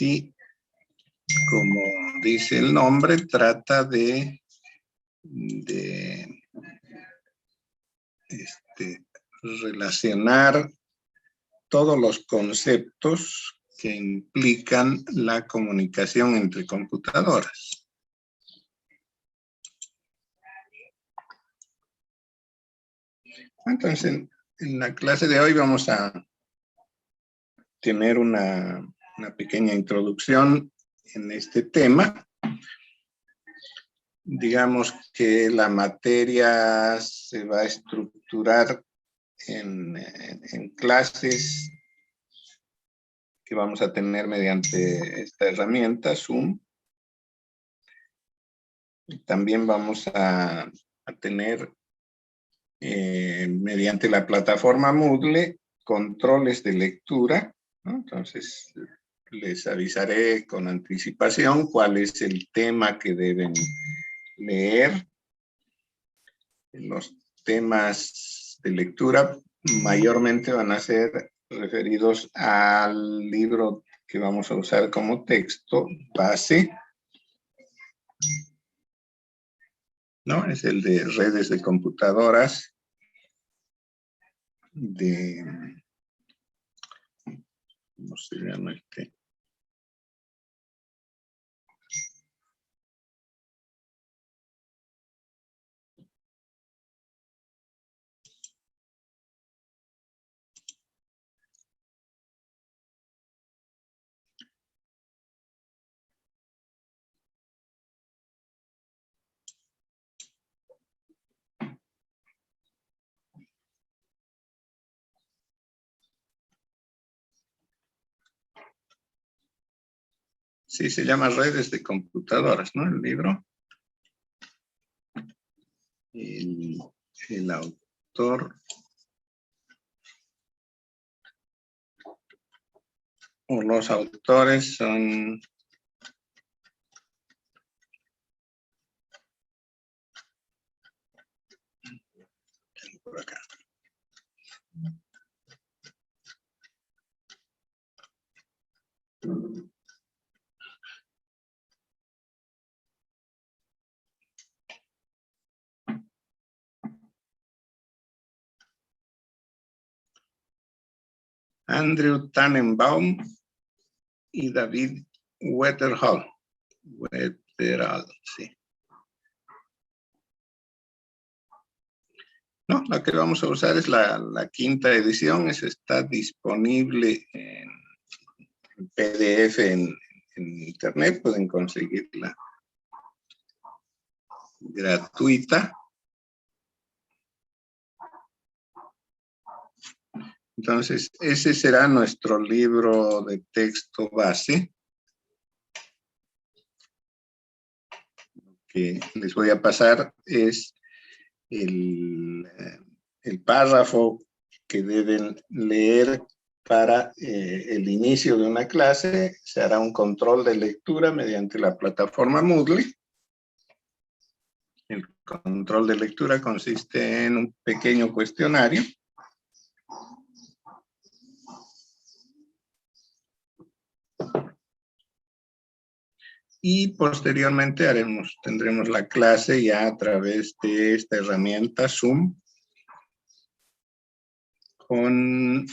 sí, como dice el nombre, trata de relacionar todos los conceptos que implican la comunicación entre computadoras. Entonces, en la clase de hoy vamos a tener una pequeña introducción en este tema. Digamos que la materia se va a estructurar en clases que vamos a tener mediante esta herramienta, Zoom. También vamos a tener mediante la plataforma Moodle controles de lectura, ¿no? Entonces les avisaré con anticipación cuál es el tema que deben leer. Los temas de lectura mayormente van a ser referidos al libro que vamos a usar como texto base, ¿no? Es el de redes de computadoras ¿cómo se llama este? Sí, se llama Redes de Computadoras, ¿no? El libro. El autor o los autores son por acá. Andrew Tannenbaum y David Wetherall. Sí. No, la que vamos a usar es la quinta edición. Esa está disponible en PDF en internet. Pueden conseguirla gratuita. Entonces, ese será nuestro libro de texto base. Lo que les voy a pasar es el párrafo que deben leer para el inicio de una clase. Se hará un control de lectura mediante la plataforma Moodle. El control de lectura consiste en un pequeño cuestionario. Y posteriormente tendremos la clase ya a través de esta herramienta Zoom, con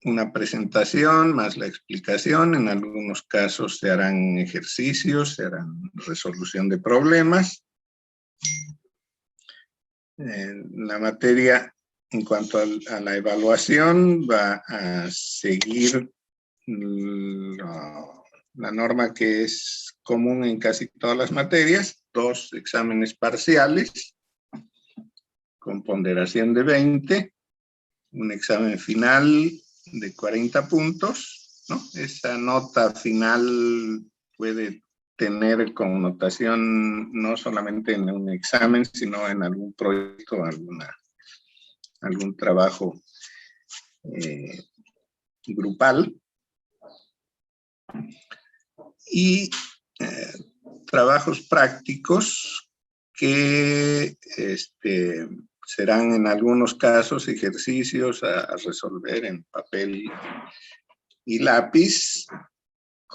una presentación más la explicación. En algunos casos se harán ejercicios, se harán resolución de problemas. La materia, en cuanto a la evaluación, va a seguir la norma que es común en casi todas las materias: 2 exámenes parciales con ponderación de 20, un examen final de 40 puntos, ¿no? Esa nota final puede tener connotación no solamente en un examen, sino en algún proyecto, algún trabajo grupal. Y trabajos prácticos que serán en algunos casos ejercicios a resolver en papel y lápiz,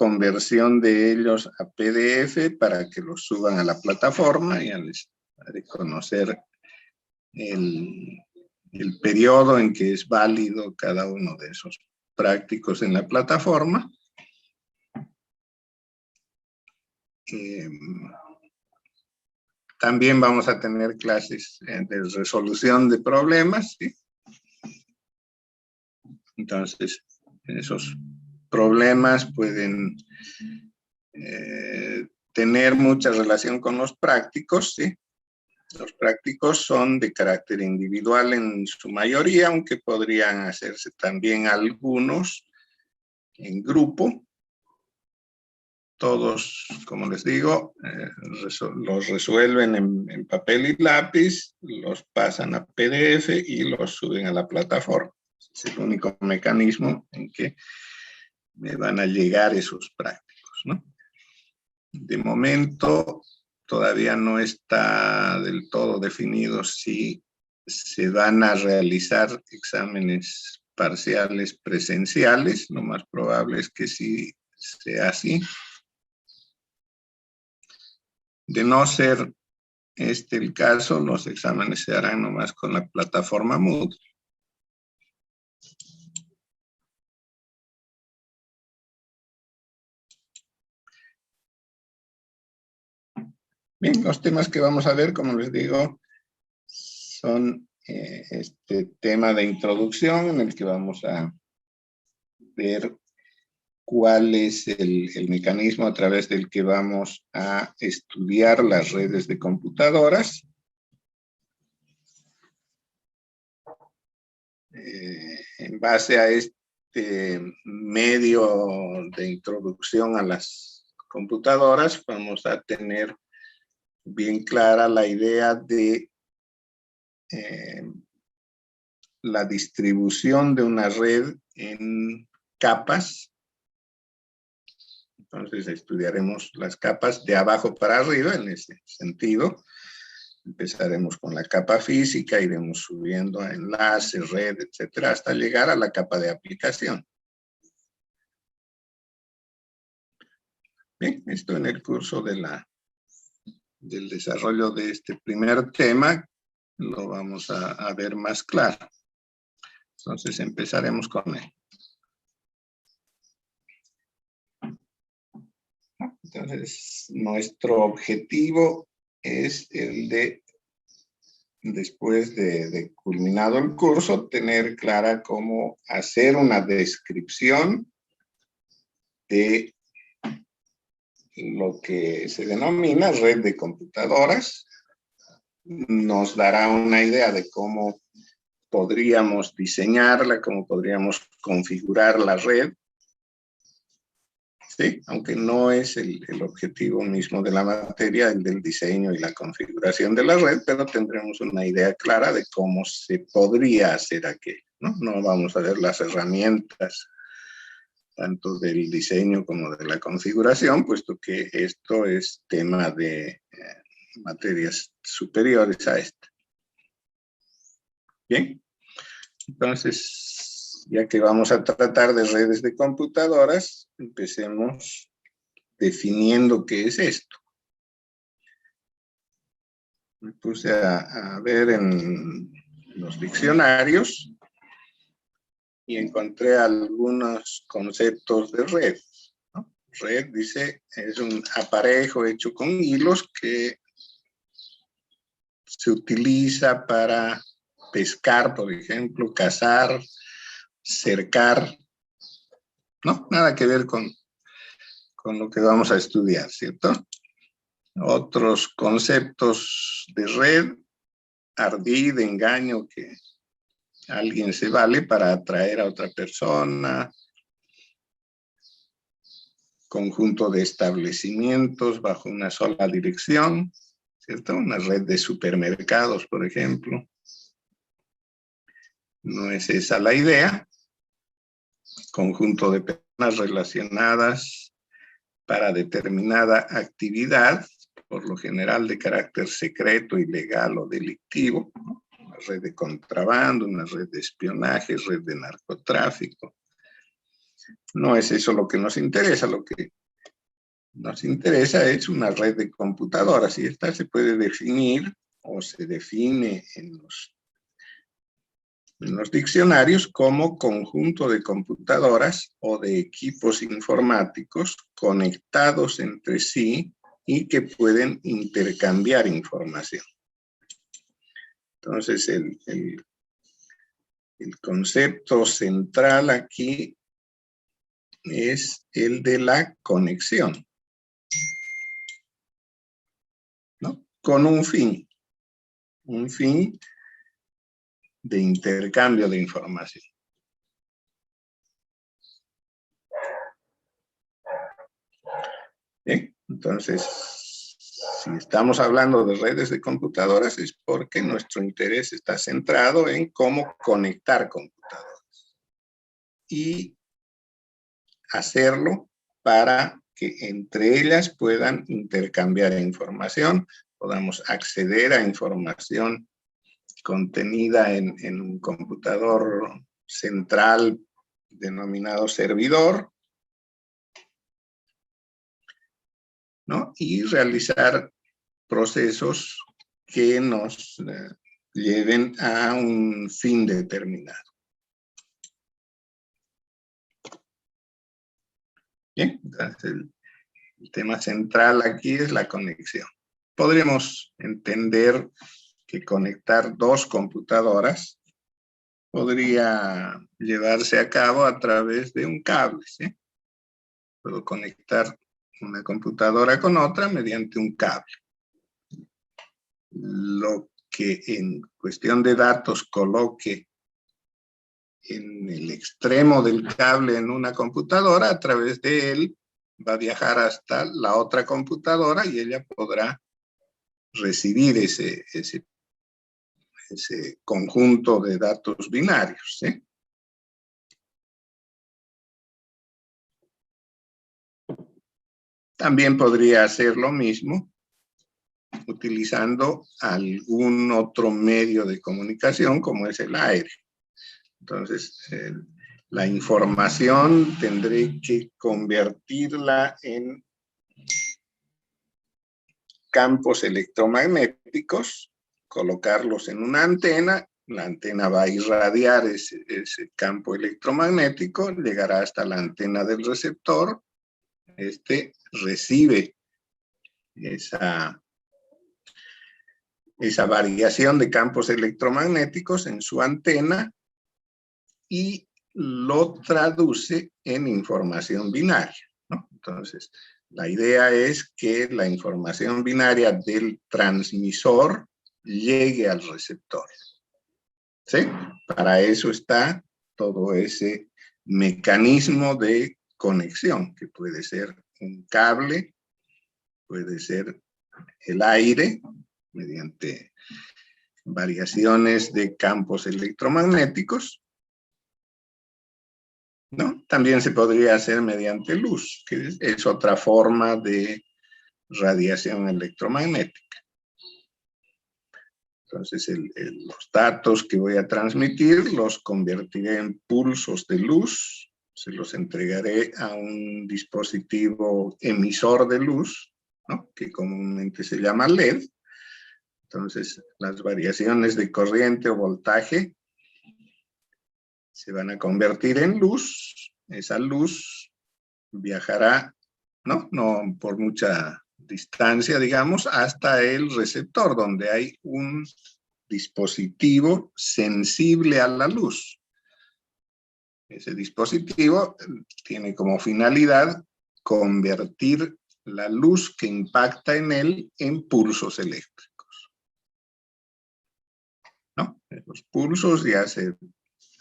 conversión de ellos a PDF para que los suban a la plataforma. Ya les haré conocer el periodo en que es válido cada uno de esos prácticos en la plataforma. También vamos a tener clases de resolución de problemas, ¿sí? Entonces, esos problemas pueden tener mucha relación con los prácticos, ¿sí? Los prácticos son de carácter individual en su mayoría, aunque podrían hacerse también algunos en grupo. Todos, como les digo, los resuelven en papel y lápiz, los pasan a PDF y los suben a la plataforma. Es el único mecanismo en que me van a llegar esos prácticos, ¿no? De momento, todavía no está del todo definido si se van a realizar exámenes parciales presenciales. Lo más probable es que sí sea así. De no ser este el caso, los exámenes se harán nomás con la plataforma Moodle. Bien, los temas que vamos a ver, como les digo, son este tema de introducción en el que vamos a ver cuál es el mecanismo a través del que vamos a estudiar las redes de computadoras. En base a este medio de introducción a las computadoras, vamos a tener bien clara la idea de la distribución de una red en capas. Entonces estudiaremos las capas de abajo para arriba en ese sentido. Empezaremos con la capa física, iremos subiendo a enlaces, red, etcétera, hasta llegar a la capa de aplicación. Bien, esto en el curso del desarrollo de este primer tema lo vamos a ver más claro. Entonces empezaremos con él. Entonces, nuestro objetivo es el de, después de culminado el curso, tener clara cómo hacer una descripción de lo que se denomina red de computadoras. Nos dará una idea de cómo podríamos diseñarla, cómo podríamos configurar la red. Sí, aunque no es el objetivo mismo de la materia, el del diseño y la configuración de la red, pero tendremos una idea clara de cómo se podría hacer aquello, ¿no? No vamos a ver las herramientas tanto del diseño como de la configuración, puesto que esto es tema de materias superiores a esta. Bien, entonces, ya que vamos a tratar de redes de computadoras, empecemos definiendo qué es esto. Me puse a ver en los diccionarios y encontré algunos conceptos de red, ¿no? Red, dice, es un aparejo hecho con hilos que se utiliza para pescar, por ejemplo, cazar, cercar, ¿no? Nada que ver con lo que vamos a estudiar, ¿cierto? Otros conceptos de red, ardid, engaño, que alguien se vale para atraer a otra persona, conjunto de establecimientos bajo una sola dirección, ¿cierto? Una red de supermercados, por ejemplo. No es esa la idea. Conjunto de personas relacionadas para determinada actividad, por lo general de carácter secreto, ilegal o delictivo, ¿no? Una red de contrabando, una red de espionaje, red de narcotráfico. no es eso lo que nos interesa. Lo que nos interesa es una red de computadoras, y esta se puede definir o se define en los diccionarios como conjunto de computadoras o de equipos informáticos conectados entre sí y que pueden intercambiar información. Entonces, el concepto central aquí es el de la conexión, ¿no? Con un fin de intercambio de información. Bien, entonces, si estamos hablando de redes de computadoras es porque nuestro interés está centrado en cómo conectar computadoras y hacerlo para que entre ellas puedan intercambiar información, podamos acceder a información contenida en un computador central denominado servidor, ¿no? Y realizar procesos que nos lleven a un fin determinado. Bien, entonces el tema central aquí es la conexión. Podríamos entender que conectar dos computadoras podría llevarse a cabo a través de un cable, ¿sí? Puedo conectar una computadora con otra mediante un cable. Lo que en cuestión de datos coloque en el extremo del cable en una computadora, a través de él va a viajar hasta la otra computadora y ella podrá recibir ese conjunto de datos binarios, ¿sí? También podría hacer lo mismo utilizando algún otro medio de comunicación como es el aire. Entonces, la información tendré que convertirla en campos electromagnéticos, colocarlos en una antena, la antena va a irradiar ese campo electromagnético, llegará hasta la antena del receptor, este recibe esa variación de campos electromagnéticos en su antena y lo traduce en información binaria, ¿no? Entonces, la idea es que la información binaria del transmisor llegue al receptor, ¿sí? Para eso está todo ese mecanismo de conexión, que puede ser un cable, puede ser el aire, mediante variaciones de campos electromagnéticos, ¿no? También se podría hacer mediante luz, que es otra forma de radiación electromagnética. Entonces, los datos que voy a transmitir los convertiré en pulsos de luz, se los entregaré a un dispositivo emisor de luz, ¿no? Que comúnmente se llama LED. Entonces, las variaciones de corriente o voltaje se van a convertir en luz. Esa luz viajará, no por mucha distancia, digamos, hasta el receptor, donde hay un dispositivo sensible a la luz. Ese dispositivo tiene como finalidad convertir la luz que impacta en él en pulsos eléctricos, ¿no? Los pulsos ya se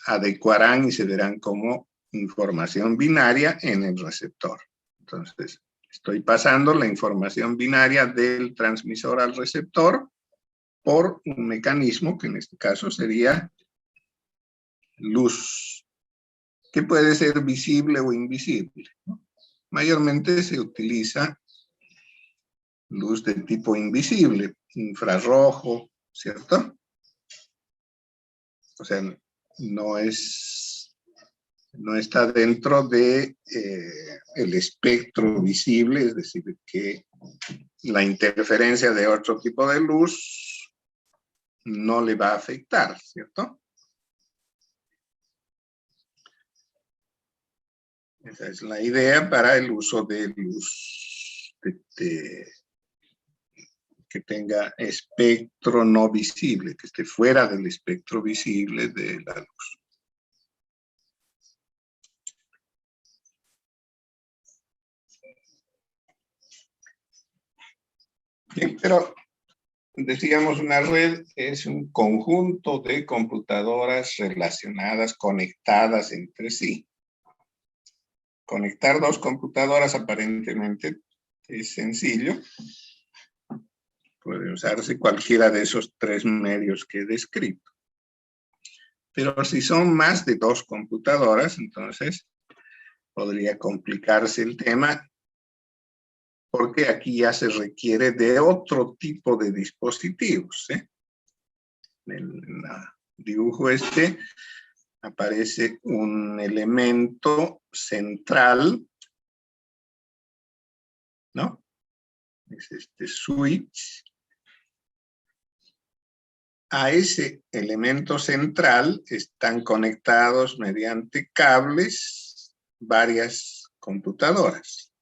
adecuarán y se verán como información binaria en el receptor. Entonces, estoy pasando la información binaria del transmisor al receptor por un mecanismo que en este caso sería luz, que puede ser visible o invisible, ¿no? Mayormente se utiliza luz de tipo invisible, infrarrojo, ¿cierto? O sea, no es no está dentro de el espectro visible, es decir, que la interferencia de otro tipo de luz no le va a afectar, ¿cierto? Esa es la idea para el uso de luz que tenga espectro no visible, que esté fuera del espectro visible de la luz. Bien, pero decíamos, una red es un conjunto de computadoras relacionadas, conectadas entre sí. Conectar dos computadoras aparentemente es sencillo. Puede usarse cualquiera de esos tres medios que he descrito. Pero si son más de dos computadoras, entonces podría complicarse el tema, porque aquí ya se requiere de otro tipo de dispositivos. En el dibujo aparece un elemento central, ¿no? Es este switch. A ese elemento central están conectados mediante cables varias computadoras.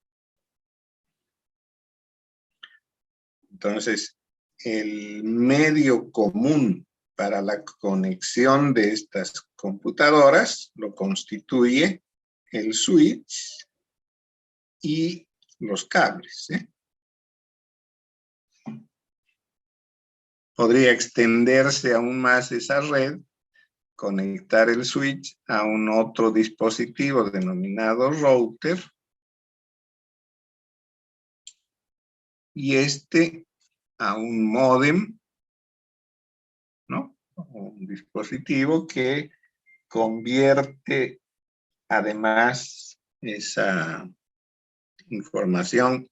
Entonces, el medio común para la conexión de estas computadoras lo constituye el switch y los cables. Podría extenderse aún más esa red, conectar el switch a un otro dispositivo denominado router, y a un módem, ¿no? Un dispositivo que convierte además esa información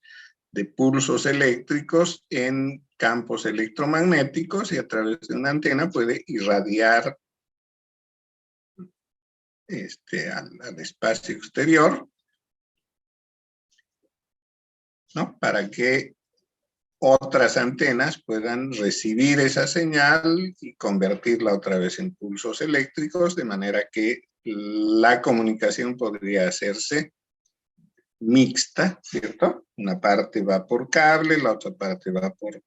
de pulsos eléctricos en campos electromagnéticos, y a través de una antena puede irradiar al espacio exterior, ¿no? Para que otras antenas puedan recibir esa señal y convertirla otra vez en pulsos eléctricos, de manera que la comunicación podría hacerse mixta, ¿cierto? Una parte va por cable, la otra parte va por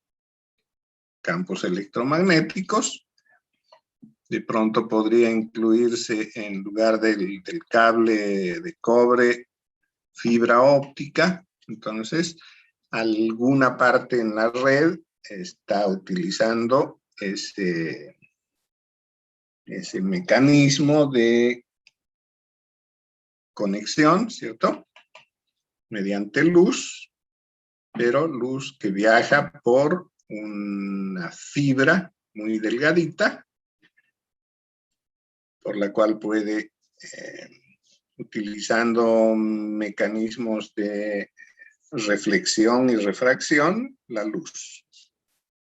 campos electromagnéticos. De pronto podría incluirse, en lugar del cable de cobre, fibra óptica. Entonces, alguna parte en la red está utilizando ese mecanismo de conexión, ¿cierto? Mediante luz, pero luz que viaja por una fibra muy delgadita, por la cual puede, utilizando mecanismos de reflexión y refracción, la luz.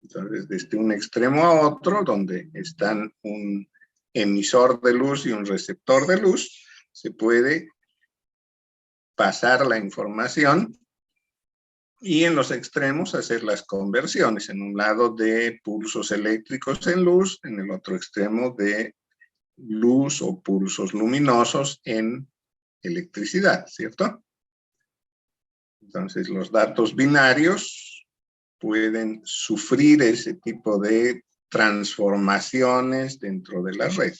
Entonces, desde un extremo a otro, donde están un emisor de luz y un receptor de luz, se puede pasar la información, y en los extremos hacer las conversiones, en un lado de pulsos eléctricos en luz, en el otro extremo de luz o pulsos luminosos en electricidad, ¿cierto? Entonces, los datos binarios pueden sufrir ese tipo de transformaciones dentro de la red.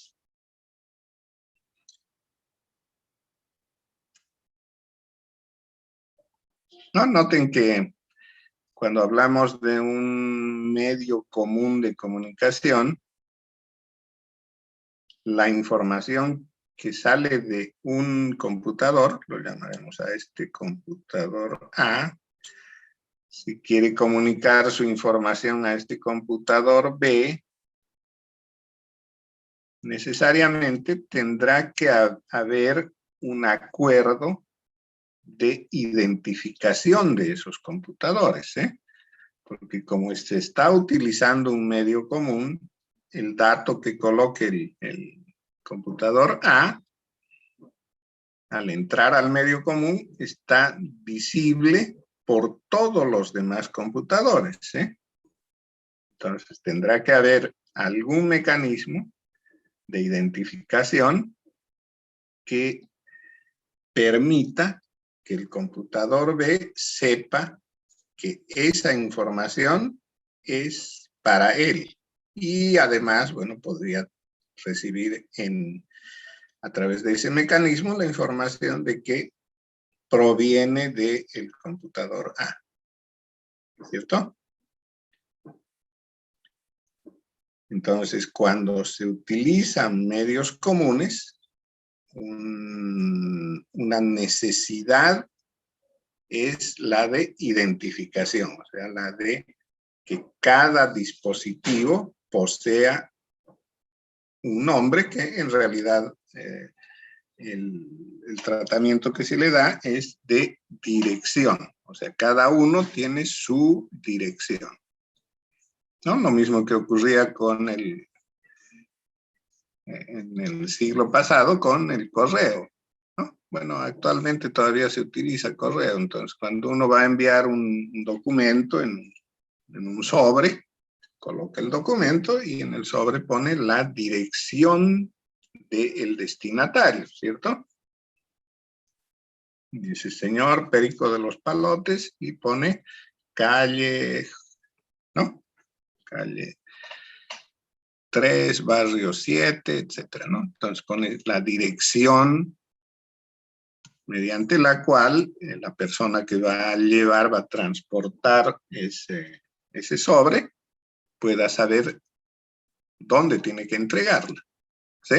No, noten que cuando hablamos de un medio común de comunicación, la información que sale de un computador, lo llamaremos a este computador A, si quiere comunicar su información a este computador B, necesariamente tendrá que haber un acuerdo de identificación de esos computadores, porque como se está utilizando un medio común, el dato que coloque el computador A al entrar al medio común, está visible por todos los demás computadores, ¿eh? Entonces tendrá que haber algún mecanismo de identificación que permita que el computador B sepa que esa información es para él. Y además, bueno, podría recibir a través de ese mecanismo la información de que proviene del computador A. ¿Cierto? Entonces, cuando se utilizan medios comunes, una necesidad es la de identificación, o sea, la de que cada dispositivo posea un nombre que en realidad el tratamiento que se le da es de dirección. O sea, cada uno tiene su dirección, ¿no? Lo mismo que ocurría en el siglo pasado con el correo, ¿no? Bueno, actualmente todavía se utiliza correo. Entonces, cuando uno va a enviar un documento en un sobre, coloca el documento y en el sobre pone la dirección del destinatario, ¿cierto? Dice señor Perico de los Palotes y pone calle, ¿no? Calle 3, barrio 7, etcétera, ¿no? Entonces pone la dirección mediante la cual la persona que va a llevar, va a transportar ese sobre, pueda saber dónde tiene que entregarla, ¿sí?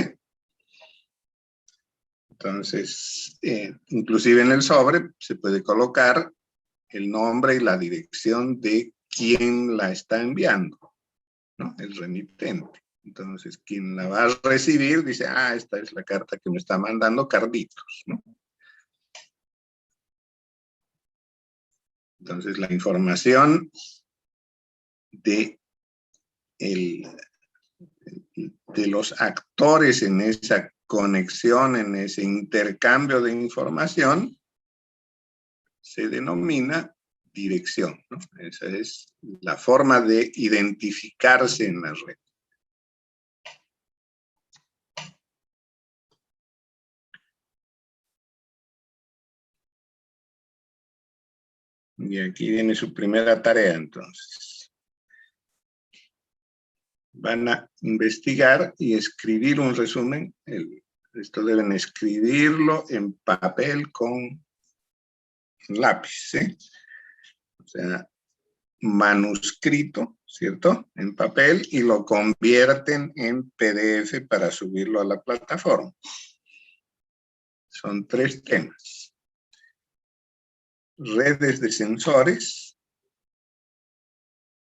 Entonces, inclusive en el sobre se puede colocar el nombre y la dirección de quien la está enviando, ¿no? El remitente. Entonces, quien la va a recibir dice, ah, esta es la carta que me está mandando Carlitos, ¿no? Entonces, la información de los actores en esa conexión, en ese intercambio de información, se denomina dirección, ¿no? Esa es la forma de identificarse en la red. Y aquí viene su primera tarea, entonces. Van a investigar y escribir un resumen. Esto deben escribirlo en papel con lápiz, ¿sí? O sea, manuscrito, ¿cierto? En papel y lo convierten en PDF para subirlo a la plataforma. Son 3 temas. Redes de sensores,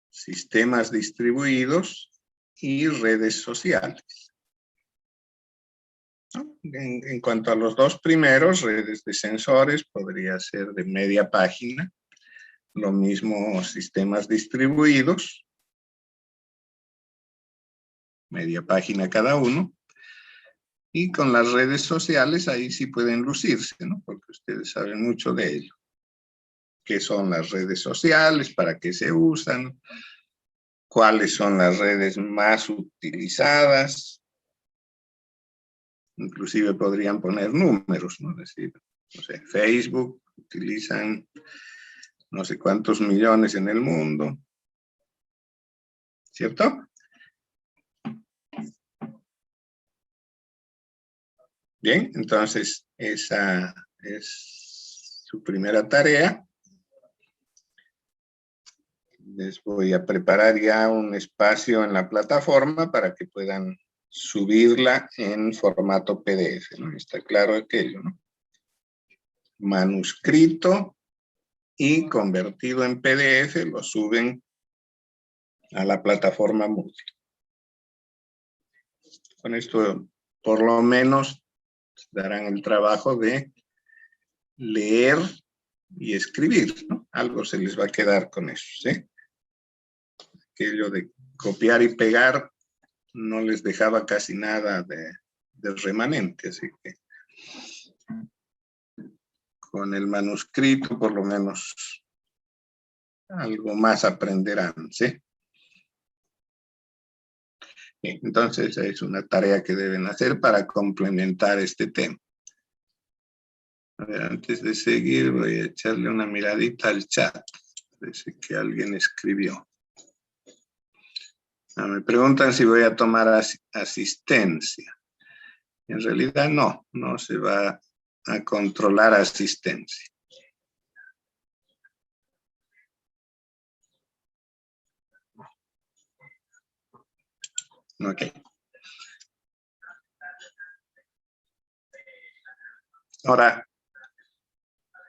sistemas distribuidos y redes sociales. En cuanto a los 2 primeros, redes de sensores, podría ser de media página. Lo mismo sistemas distribuidos, media página cada uno. Y con las redes sociales, ahí sí pueden lucirse, ¿no? Porque ustedes saben mucho de ello. ¿Qué son las redes sociales? ¿Para qué se usan? ¿Cuáles son las redes más utilizadas? Inclusive podrían poner números, ¿no? Es decir, no sé, Facebook utilizan no sé cuántos millones en el mundo, ¿cierto? Bien, entonces esa es su primera tarea. Les voy a preparar ya un espacio en la plataforma para que puedan subirla en formato PDF, ¿no? Está claro aquello, ¿no? Manuscrito y convertido en PDF lo suben a la plataforma Moodle. Con esto, por lo menos, darán el trabajo de leer y escribir, ¿no? Algo se les va a quedar con eso, ¿sí? Aquello de copiar y pegar no les dejaba casi nada de remanente, así que con el manuscrito por lo menos algo más aprenderán, ¿sí? Bien, entonces es una tarea que deben hacer para complementar este tema. A ver, antes de seguir voy a echarle una miradita al chat. Parece que alguien escribió. Me preguntan si voy a tomar asistencia. En realidad no se va a controlar asistencia. Ok. Ahora,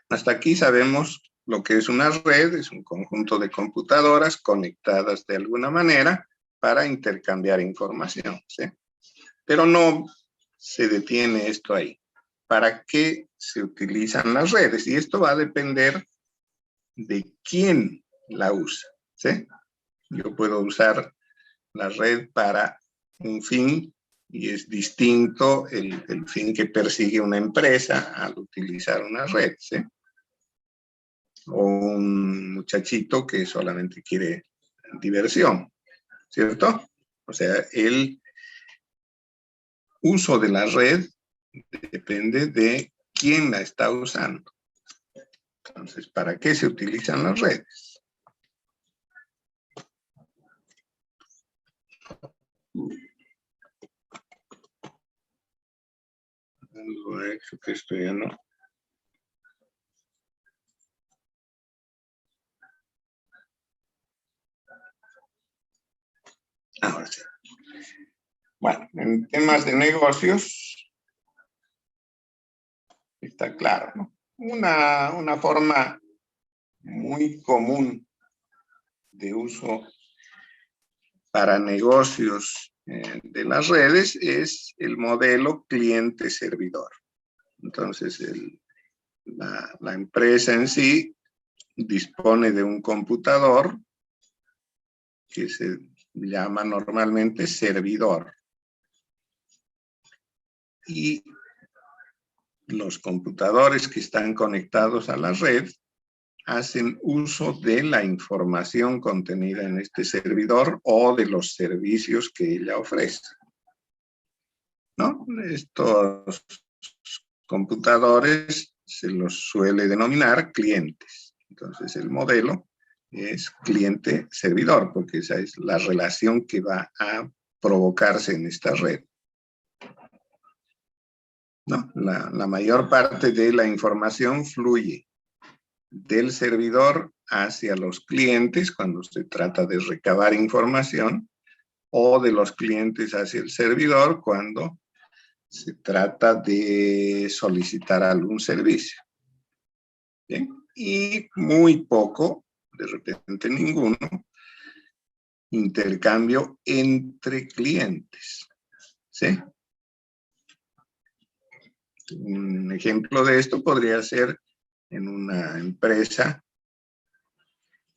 hasta aquí sabemos lo que es una red, es un conjunto de computadoras conectadas de alguna manera para intercambiar información, ¿sí? Pero no se detiene esto ahí. ¿Para qué se utilizan las redes? Y esto va a depender de quién la usa, ¿sí? Yo puedo usar la red para un fin y es distinto el fin que persigue una empresa al utilizar una red, ¿sí? O un muchachito que solamente quiere diversión, ¿cierto? O sea, el uso de la red depende de quién la está usando. Entonces, ¿para qué se utilizan las redes? Algo he hecho que esto ya no. Ahora sí. Bueno, en temas de negocios, está claro, ¿no? Una forma muy común de uso para negocios de las redes es el modelo cliente-servidor. Entonces, la empresa en sí dispone de un computador que se llama normalmente servidor. Y los computadores que están conectados a la red hacen uso de la información contenida en este servidor o de los servicios que ella ofrece, ¿no? Estos computadores se los suele denominar clientes. Entonces, el modelo es cliente-servidor, porque esa es la relación que va a provocarse en esta red, ¿no? La mayor parte de la información fluye del servidor hacia los clientes cuando se trata de recabar información, o de los clientes hacia el servidor cuando se trata de solicitar algún servicio. ¿Bien? Y muy poco, de repente ninguno, intercambio entre clientes, ¿sí? Un ejemplo de esto podría ser en una empresa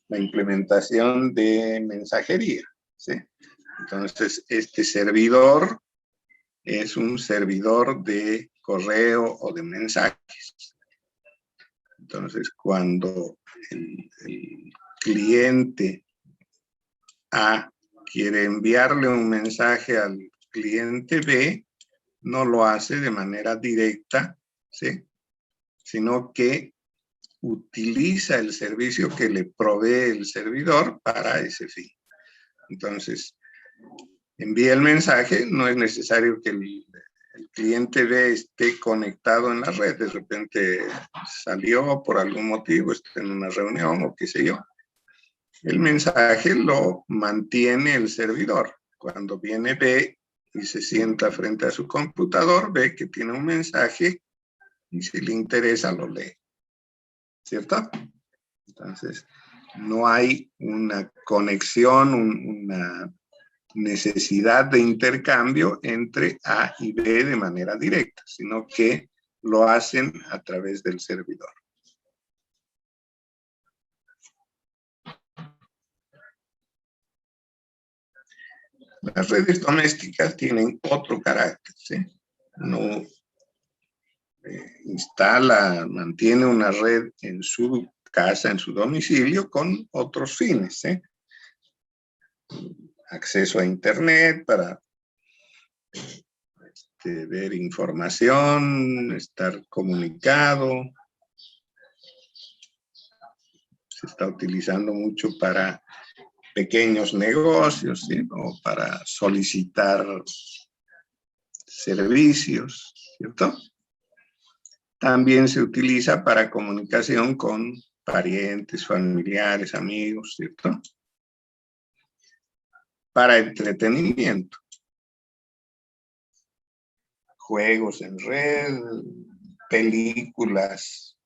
la implementación de mensajería, ¿sí? Entonces, este servidor es un servidor de correo o de mensajes. Entonces, cuando el cliente A quiere enviarle un mensaje al cliente B, no lo hace de manera directa, ¿sí? Sino que utiliza el servicio que le provee el servidor para ese fin. Entonces, envía el mensaje, no es necesario que el cliente B esté conectado en la red, de repente salió por algún motivo, está en una reunión o qué sé yo. El mensaje lo mantiene el servidor. Cuando viene B y se sienta frente a su computador, ve que tiene un mensaje y si le interesa lo lee, ¿cierto? Entonces, no hay una conexión, una necesidad de intercambio entre A y B de manera directa, sino que lo hacen a través del servidor. Las redes domésticas tienen otro carácter, ¿sí? No mantiene una red en su casa, en su domicilio, con otros fines, acceso a internet para ver información, estar comunicado. Se está utilizando mucho para pequeños negocios, ¿sí? O para solicitar servicios, ¿cierto? También se utiliza para comunicación con parientes, familiares, amigos, ¿cierto? Para entretenimiento. Juegos en red, películas,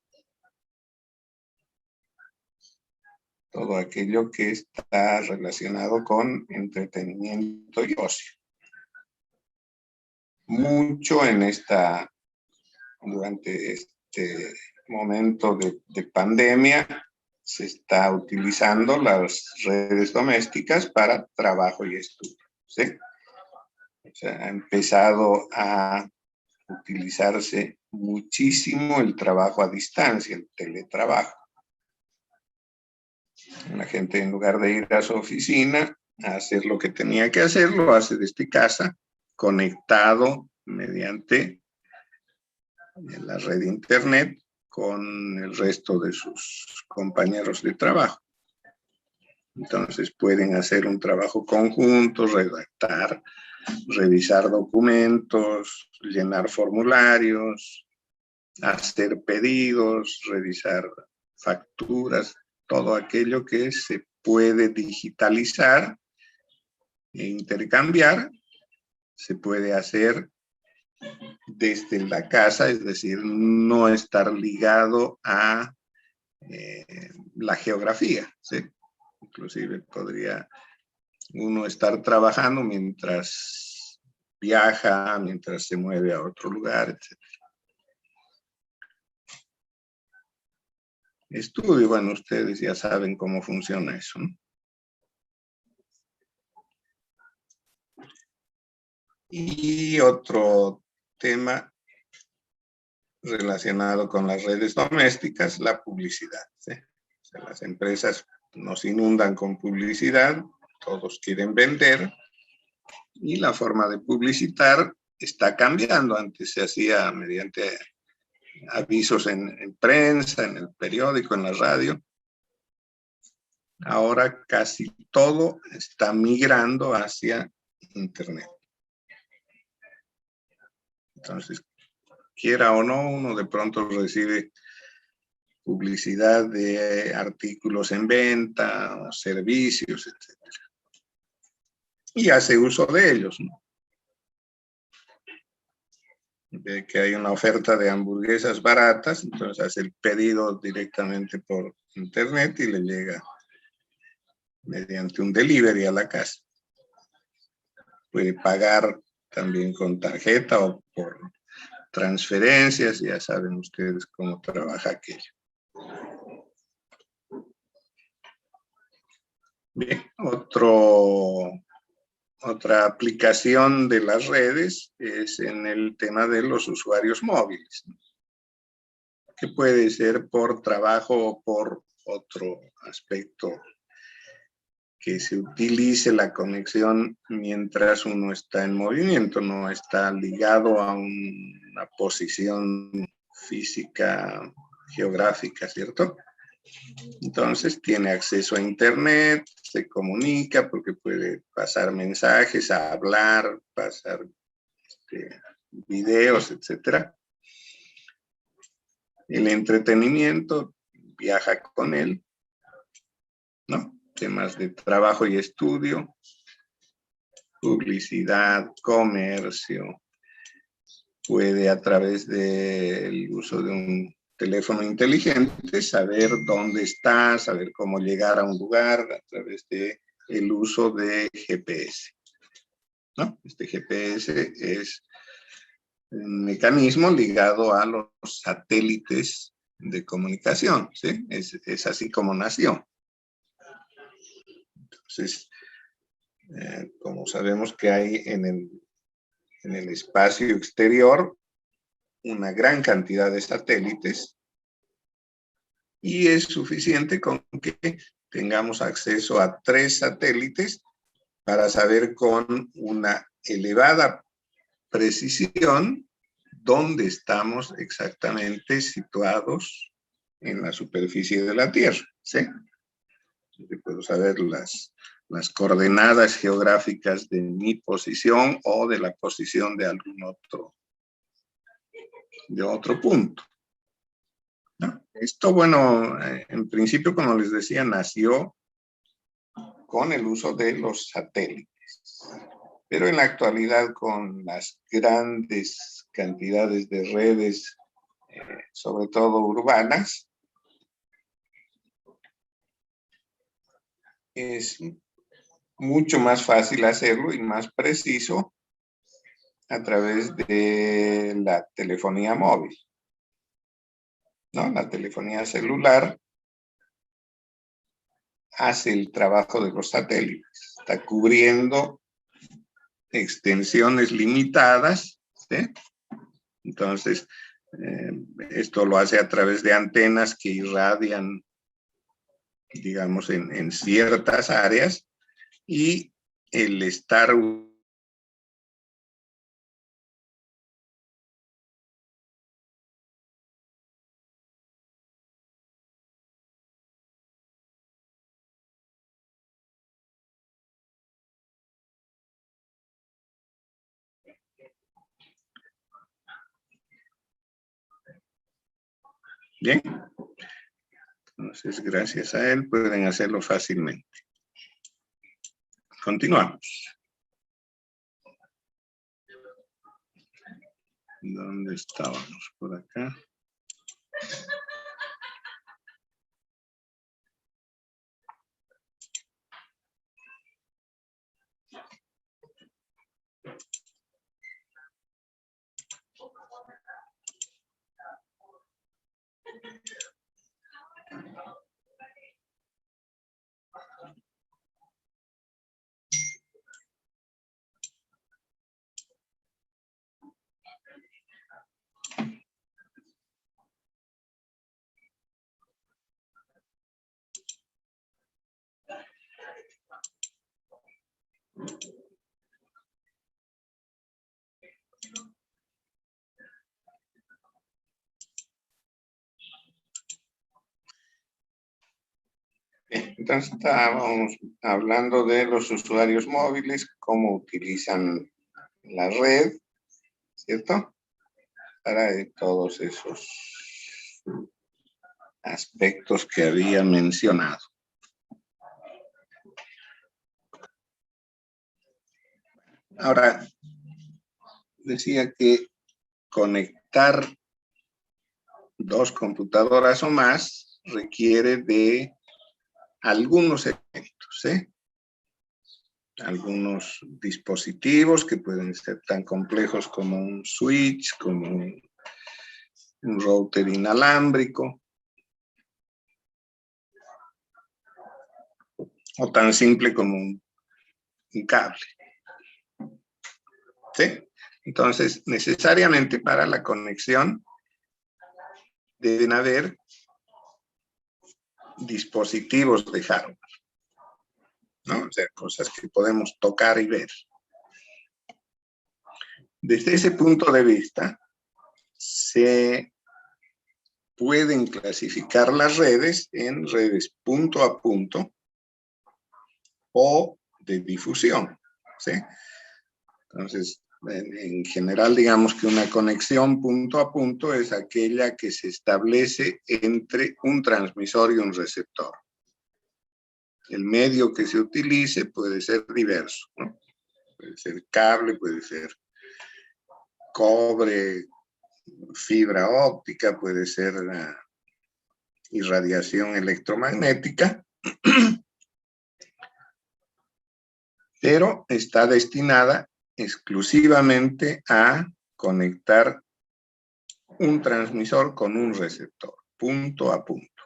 todo aquello que está relacionado con entretenimiento y ocio. Mucho durante este momento de pandemia, se está utilizando las redes domésticas para trabajo y estudio, ¿sí? O sea, ha empezado a utilizarse muchísimo el trabajo a distancia, el teletrabajo. La gente, en lugar de ir a su oficina a hacer lo que tenía que hacer, lo hace desde casa, conectado mediante la red de internet con el resto de sus compañeros de trabajo. Entonces pueden hacer un trabajo conjunto, redactar, revisar documentos, llenar formularios, hacer pedidos, revisar facturas, todo aquello que se puede digitalizar e intercambiar, se puede hacer desde la casa, es decir, no estar ligado a la geografía, ¿sí? Inclusive podría uno estar trabajando mientras viaja, mientras se mueve a otro lugar, etc. Estudio, bueno, ustedes ya saben cómo funciona eso, ¿no? Y otro tema relacionado con las redes domésticas, la publicidad, ¿sí? O sea, las empresas nos inundan con publicidad, todos quieren vender, y la forma de publicitar está cambiando. Antes se hacía mediante avisos en prensa, en el periódico, en la radio. Ahora casi todo está migrando hacia internet. Entonces, quiera o no, uno de pronto recibe publicidad de artículos en venta, o servicios, etc. Y hace uso de ellos, ¿no? Ve que hay una oferta de hamburguesas baratas, entonces hace el pedido directamente por internet y le llega mediante un delivery a la casa. Puede pagar también con tarjeta o por transferencias, ya saben ustedes cómo trabaja aquello. Bien, otra aplicación de las redes es en el tema de los usuarios móviles, ¿no? Que puede ser por trabajo o por otro aspecto, que se utilice la conexión mientras uno está en movimiento, no está ligado a una posición física, geográfica, ¿cierto? Entonces tiene acceso a internet, se comunica porque puede pasar mensajes, hablar, pasar videos, etc. El entretenimiento viaja con él, ¿no? Temas de trabajo y estudio, publicidad, comercio. Puede, a través del uso de un teléfono inteligente, saber dónde está, saber cómo llegar a un lugar a través del uso de GPS, ¿no? Este GPS es un mecanismo ligado a los satélites de comunicación, ¿sí? Es así como nació. Entonces, como sabemos que hay en el espacio exterior una gran cantidad de satélites y es suficiente con que tengamos acceso a 3 satélites para saber con una elevada precisión dónde estamos exactamente situados en la superficie de la Tierra, ¿sí? Yo puedo saber las coordenadas geográficas de mi posición o de la posición de algún otro punto, ¿no? Esto, bueno, en principio, como les decía, nació con el uso de los satélites. Pero en la actualidad, con las grandes cantidades de redes, sobre todo urbanas, es mucho más fácil hacerlo y más preciso a través de la telefonía móvil, ¿no? La telefonía celular hace el trabajo de los satélites, está cubriendo extensiones limitadas, ¿sí? Entonces, esto lo hace a través de antenas que irradian, digamos, en ciertas áreas, y el estar bien. Entonces, gracias a él pueden hacerlo fácilmente. Continuamos. ¿Dónde estábamos? Por acá. Entonces estábamos hablando de los usuarios móviles, cómo utilizan la red, ¿cierto? Para todos esos aspectos que había mencionado. Ahora, decía que conectar 2 computadoras o más requiere de algunos elementos, ¿eh? Algunos dispositivos que pueden ser tan complejos como un switch, como un router inalámbrico, o tan simple como un cable, ¿sí? Entonces, necesariamente para la conexión deben haber dispositivos de hardware, ¿no? O sea, cosas que podemos tocar y ver. Desde ese punto de vista, se pueden clasificar las redes en redes punto a punto o de difusión, ¿sí? Entonces, en general, digamos que una conexión punto a punto es aquella que se establece entre un transmisor y un receptor. El medio que se utilice puede ser diverso, ¿no? Puede ser cable, puede ser cobre, fibra óptica, puede ser irradiación electromagnética, pero está destinada exclusivamente a conectar un transmisor con un receptor, punto a punto.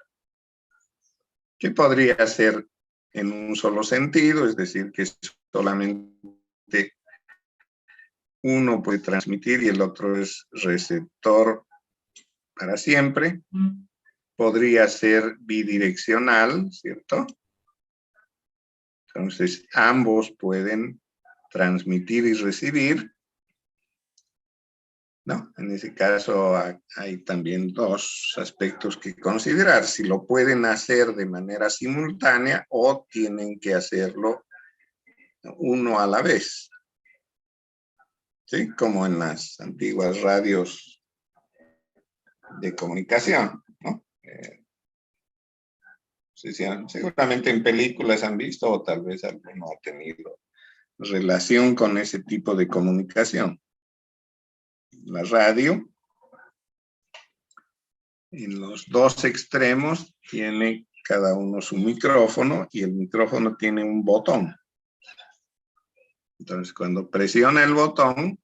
Que podría ser en un solo sentido, es decir, que solamente uno puede transmitir y el otro es receptor para siempre. Podría ser bidireccional, ¿cierto? Entonces, ambos pueden transmitir y recibir. No, en ese caso hay también dos aspectos que considerar. Si lo pueden hacer de manera simultánea o tienen que hacerlo uno a la vez. ¿Sí? Como en las antiguas radios de comunicación, ¿no? Seguramente en películas han visto o tal vez alguno ha tenido relación con ese tipo de comunicación. La radio, en los dos extremos, tiene cada uno su micrófono y el micrófono tiene un botón. Entonces, cuando presiona el botón,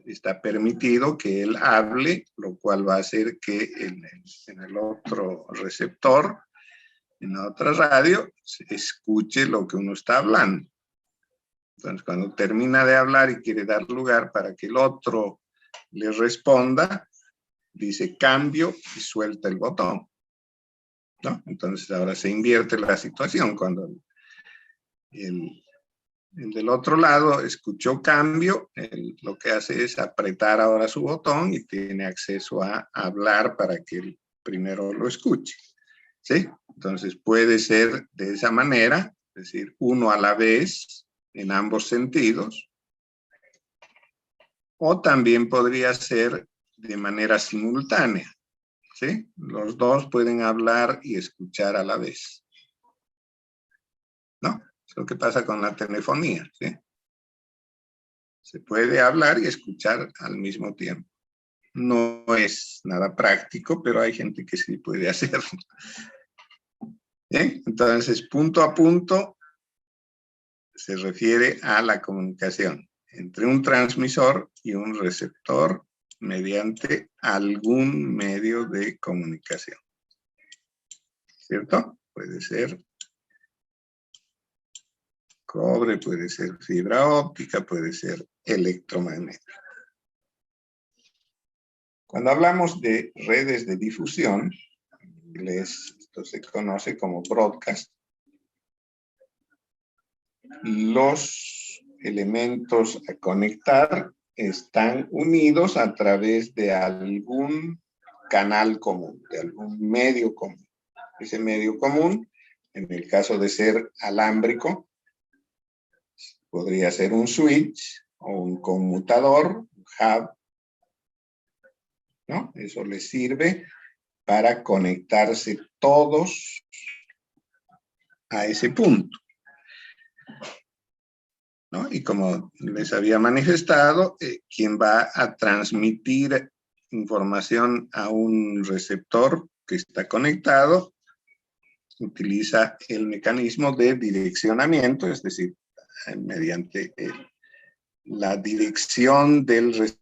está permitido que él hable, lo cual va a hacer que en el otro receptor, en la otra radio, se escuche lo que uno está hablando. Entonces, cuando termina de hablar y quiere dar lugar para que el otro le responda, dice cambio y suelta el botón, ¿no? Entonces, ahora se invierte la situación. Cuando el del otro lado escuchó cambio, lo que hace es apretar ahora su botón y tiene acceso a hablar para que el primero lo escuche, ¿sí? Entonces, puede ser de esa manera, es decir, uno a la vez, en ambos sentidos, o también podría ser de manera simultánea, ¿sí? Los dos pueden hablar y escuchar a la vez, ¿no? Es lo que pasa con la telefonía, ¿sí? Se puede hablar y escuchar al mismo tiempo. No es nada práctico, pero hay gente que sí puede hacerlo. ¿Bien? Entonces, punto a punto se refiere a la comunicación entre un transmisor y un receptor mediante algún medio de comunicación. ¿Cierto? Puede ser cobre, puede ser fibra óptica, puede ser electromagnético. Cuando hablamos de redes de difusión, en inglés esto se conoce como broadcast, los elementos a conectar están unidos a través de algún canal común, de algún medio común. Ese medio común, en el caso de ser alámbrico, podría ser un switch o un conmutador, un hub, ¿no? Eso les sirve para conectarse todos a ese punto, ¿no? Y como les había manifestado, quien va a transmitir información a un receptor que está conectado utiliza el mecanismo de direccionamiento, es decir, mediante la dirección del receptor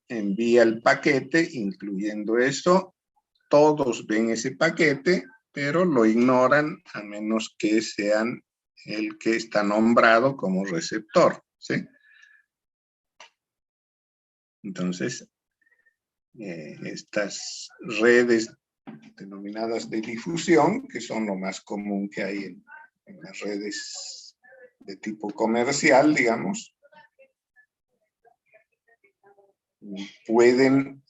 envía el paquete, incluyendo eso, todos ven ese paquete, pero lo ignoran a menos que sean el que está nombrado como receptor, ¿sí? Entonces, estas redes denominadas de difusión, que son lo más común que hay en las redes de tipo comercial, digamos, pueden,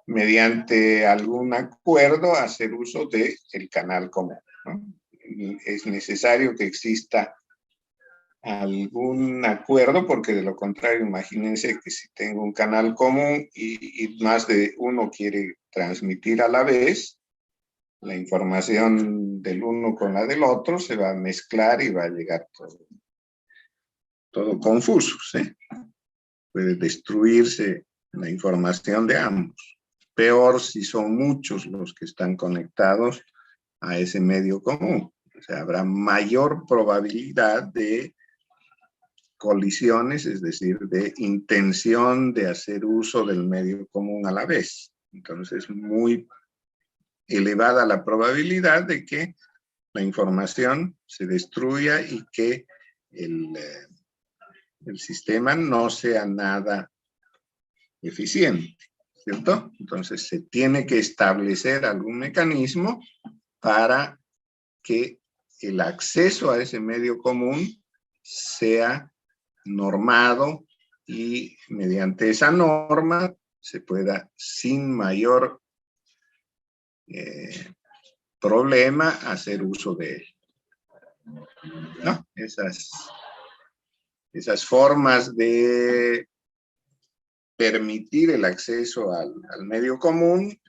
mediante algún acuerdo, hacer uso del canal común, ¿no? Es necesario que exista algún acuerdo, porque de lo contrario, imagínense que si tengo un canal común y más de uno quiere transmitir a la vez, la información del uno con la del otro se va a mezclar y va a llegar todo confuso, ¿sí? Puede destruirse la información de ambos. Peor si son muchos los que están conectados a ese medio común. O sea, habrá mayor probabilidad de colisiones, es decir, de intención de hacer uso del medio común a la vez. Entonces, muy elevada la probabilidad de que la información se destruya y que el sistema no sea nada eficiente, ¿cierto? Entonces se tiene que establecer algún mecanismo para que el acceso a ese medio común sea normado y mediante esa norma se pueda sin mayor problema hacer uso de él. ¿No? Esas formas de permitir el acceso al medio común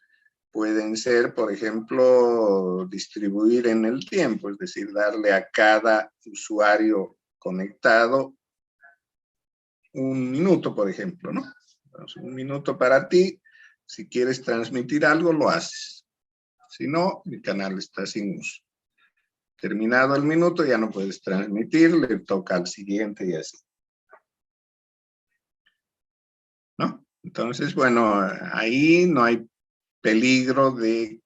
pueden ser, por ejemplo, distribuir en el tiempo, es decir, darle a cada usuario conectado 1 minuto, por ejemplo, ¿no? Entonces, 1 minuto para ti, si quieres transmitir algo, lo haces. Si no, el canal está sin uso. Terminado el minuto, ya no puedes transmitir, le toca al siguiente y así. ¿No? Entonces, bueno, ahí no hay peligro de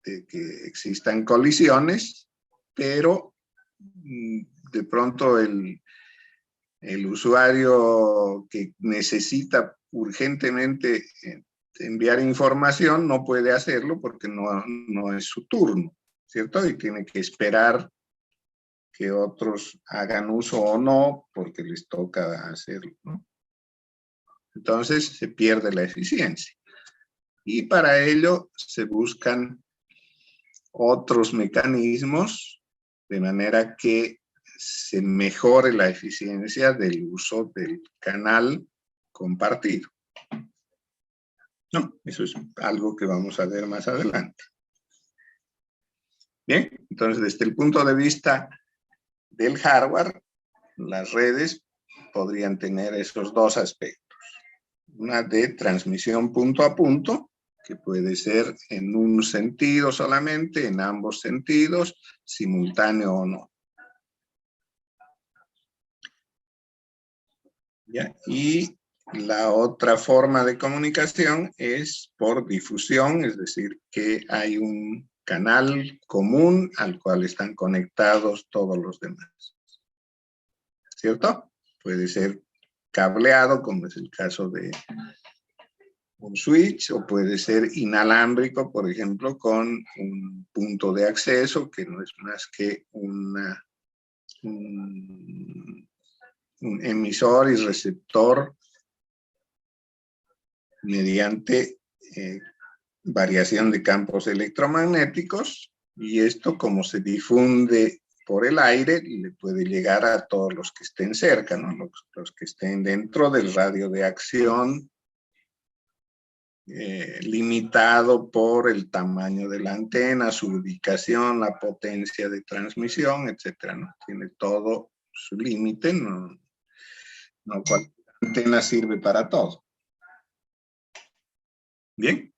que existan colisiones, pero de pronto el usuario que necesita urgentemente enviar información no puede hacerlo porque no es su turno, ¿cierto? Y tiene que esperar que otros hagan uso o no porque les toca hacerlo, ¿no? Entonces se pierde la eficiencia. Y para ello se buscan otros mecanismos de manera que se mejore la eficiencia del uso del canal compartido. No, eso es algo que vamos a ver más adelante. Bien, entonces desde el punto de vista del hardware, las redes podrían tener esos dos aspectos. Una de transmisión punto a punto, que puede ser en un sentido solamente, en ambos sentidos, simultáneo o no. ¿Ya? Y la otra forma de comunicación es por difusión, es decir, que hay un canal común al cual están conectados todos los demás. ¿Cierto? Puede ser cableado, como es el caso de un switch, o puede ser inalámbrico, por ejemplo, con un punto de acceso que no es más que un emisor y receptor mediante variación de campos electromagnéticos, y esto, como se difunde por el aire, le puede llegar a todos los que estén cerca, ¿no? Los que estén dentro del radio de acción, limitado por el tamaño de la antena, su ubicación, la potencia de transmisión, etcétera, ¿no? Tiene todo su límite, no cualquier antena sirve para todo. Bien.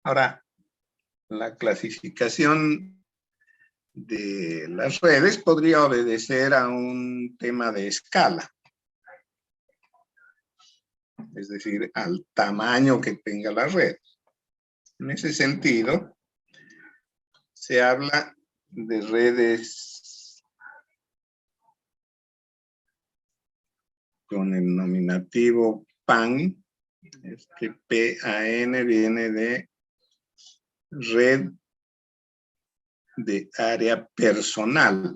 Ahora, la clasificación de las redes podría obedecer a un tema de escala, es decir, al tamaño que tenga la red. En ese sentido, se habla de redes con el nominativo PAN. Este PAN viene de red de área personal,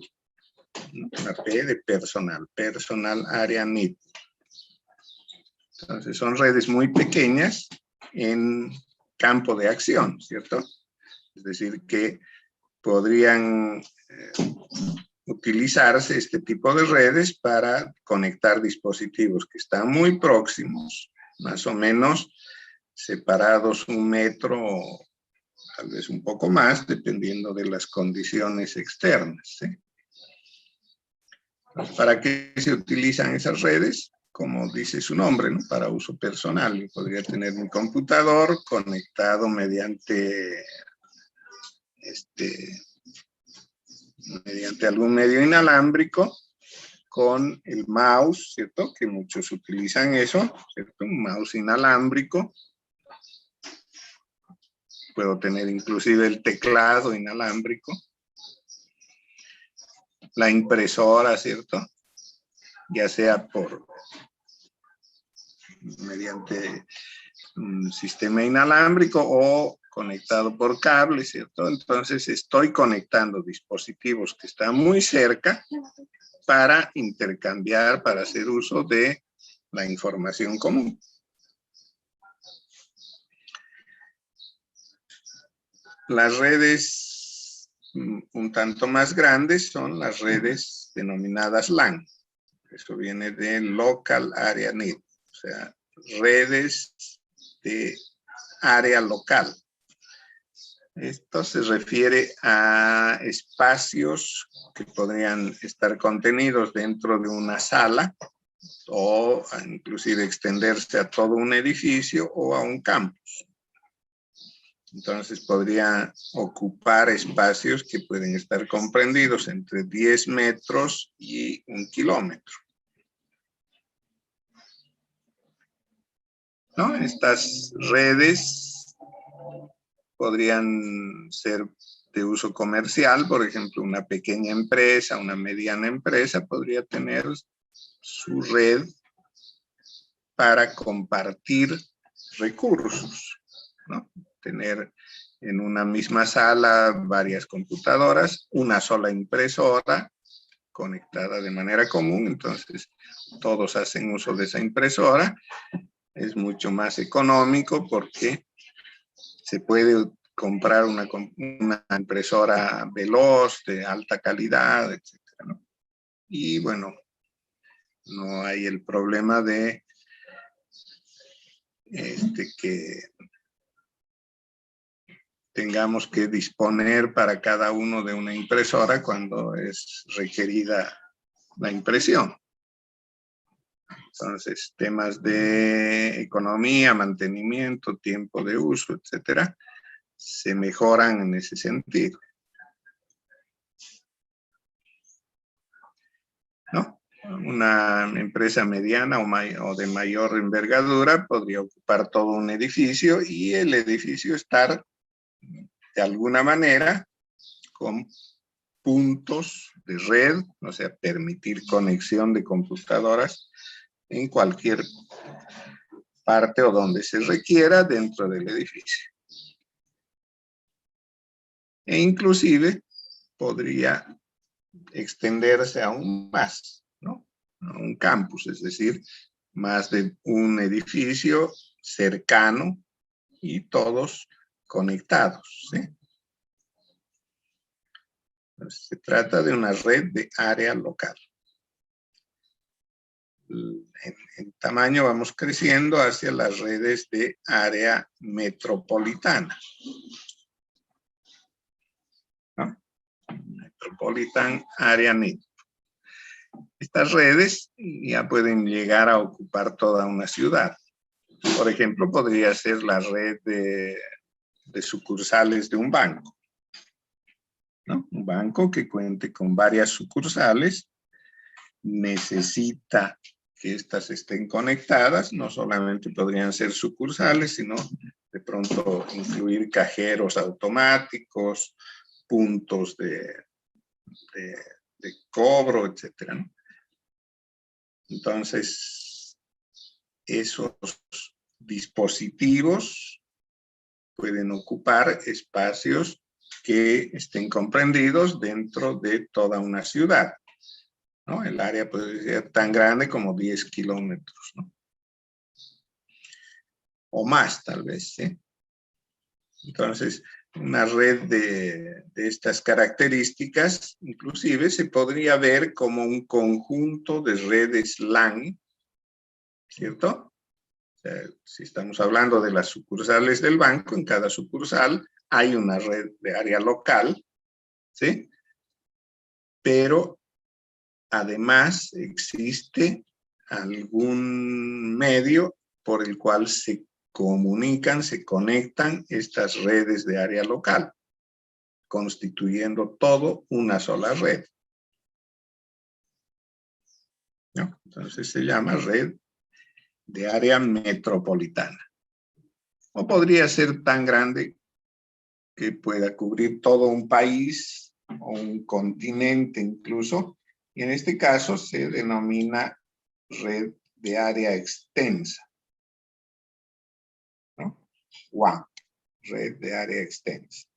¿no? La P de personal, personal area need. Entonces son redes muy pequeñas en campo de acción, ¿cierto? Es decir, que podrían utilizarse este tipo de redes para conectar dispositivos que están muy próximos, más o menos separados 1 metro o tal vez un poco más, dependiendo de las condiciones externas, ¿sí? ¿Para qué se utilizan esas redes? Como dice su nombre, ¿no? Para uso personal. Yo podría tener mi computador conectado mediante algún medio inalámbrico con el mouse, ¿cierto? Que muchos utilizan eso, ¿cierto? Un mouse inalámbrico. Puedo tener inclusive el teclado inalámbrico, la impresora, ¿cierto? Ya sea mediante un sistema inalámbrico o conectado por cable, ¿cierto? Entonces estoy conectando dispositivos que están muy cerca para intercambiar, para hacer uso de la información común. Las redes un tanto más grandes son las redes denominadas LAN. Eso viene de Local Area Net, o sea, redes de área local. Esto se refiere a espacios que podrían estar contenidos dentro de una sala o inclusive extenderse a todo un edificio o a un campus. Entonces podría ocupar espacios que pueden estar comprendidos entre 10 metros y 1 kilómetro. ¿No? Estas redes podrían ser de uso comercial, por ejemplo, una pequeña empresa, una mediana empresa podría tener su red para compartir recursos, ¿no? Tener en una misma sala varias computadoras, una sola impresora conectada de manera común, entonces todos hacen uso de esa impresora. Es mucho más económico porque se puede comprar una impresora veloz, de alta calidad, etcétera, ¿no? Y bueno, no hay el problema de que tengamos que disponer para cada uno de una impresora cuando es requerida la impresión. Entonces, temas de economía, mantenimiento, tiempo de uso, etcétera, se mejoran en ese sentido, ¿no? Una empresa mediana o de mayor envergadura podría ocupar todo un edificio y el edificio estar de alguna manera con puntos de red, o sea, permitir conexión de computadoras en cualquier parte o donde se requiera dentro del edificio. E inclusive podría extenderse aún más, ¿no? A un campus, es decir, más de un edificio cercano y todos conectados, ¿sí? Entonces, se trata de una red de área local. En tamaño vamos creciendo hacia las redes de área metropolitana, ¿no? Metropolitan Area Net. Estas redes ya pueden llegar a ocupar toda una ciudad. Por ejemplo, podría ser la red de sucursales de un banco, ¿no? Un banco que cuente con varias sucursales necesita que éstas estén conectadas, no solamente podrían ser sucursales, sino de pronto incluir cajeros automáticos, puntos de cobro, etcétera, ¿no? Entonces, esos dispositivos pueden ocupar espacios que estén comprendidos dentro de toda una ciudad, ¿no? El área puede ser tan grande como 10 kilómetros, ¿no? O más, tal vez, ¿sí? Entonces, una red de estas características, inclusive, se podría ver como un conjunto de redes LAN, ¿cierto? O sea, si estamos hablando de las sucursales del banco, en cada sucursal hay una red de área local, ¿sí? Pero además existe algún medio por el cual se comunican, se conectan estas redes de área local, constituyendo todo una sola red, ¿no? Entonces se llama red de área metropolitana. O podría ser tan grande que pueda cubrir todo un país o un continente incluso, y en este caso se denomina red de área extensa, ¿no? WAN, red de área extensa.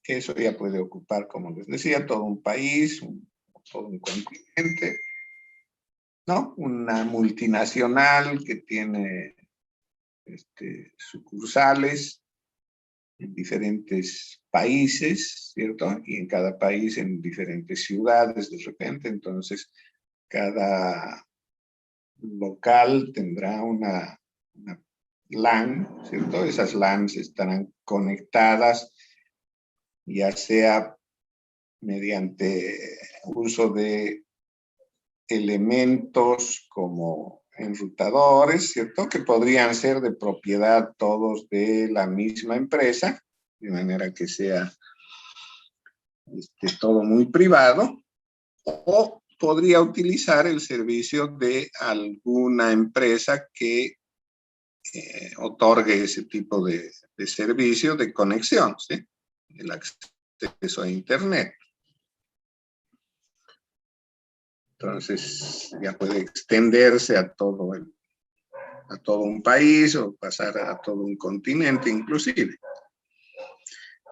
Eso ya puede ocupar, como les decía, todo un país, todo un continente, ¿no? Una multinacional que tiene sucursales en diferentes países, ¿cierto? Y en cada país en diferentes ciudades de repente. Entonces, cada local tendrá una LAN, ¿cierto? Esas LANs estarán conectadas, ya sea mediante uso de elementos como enrutadores, ¿cierto? Que podrían ser de propiedad todos de la misma empresa, de manera que sea todo muy privado, o podría utilizar el servicio de alguna empresa que otorgue ese tipo de servicio de conexión, ¿sí? El acceso a Internet. Entonces ya puede extenderse a todo un país o pasar a todo un continente inclusive.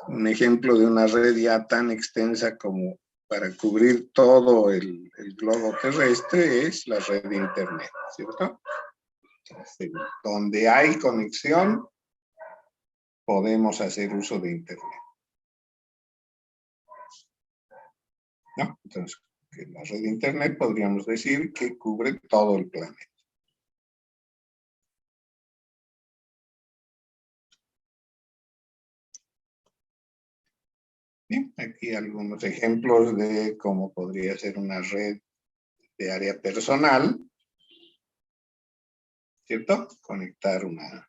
Un ejemplo de una red ya tan extensa como para cubrir todo el globo terrestre es la red de Internet, ¿cierto? Entonces, donde hay conexión, podemos hacer uso de Internet, ¿no? Entonces, la red de Internet podríamos decir que cubre todo el planeta. Bien, aquí algunos ejemplos de cómo podría ser una red de área personal, ¿cierto? Conectar una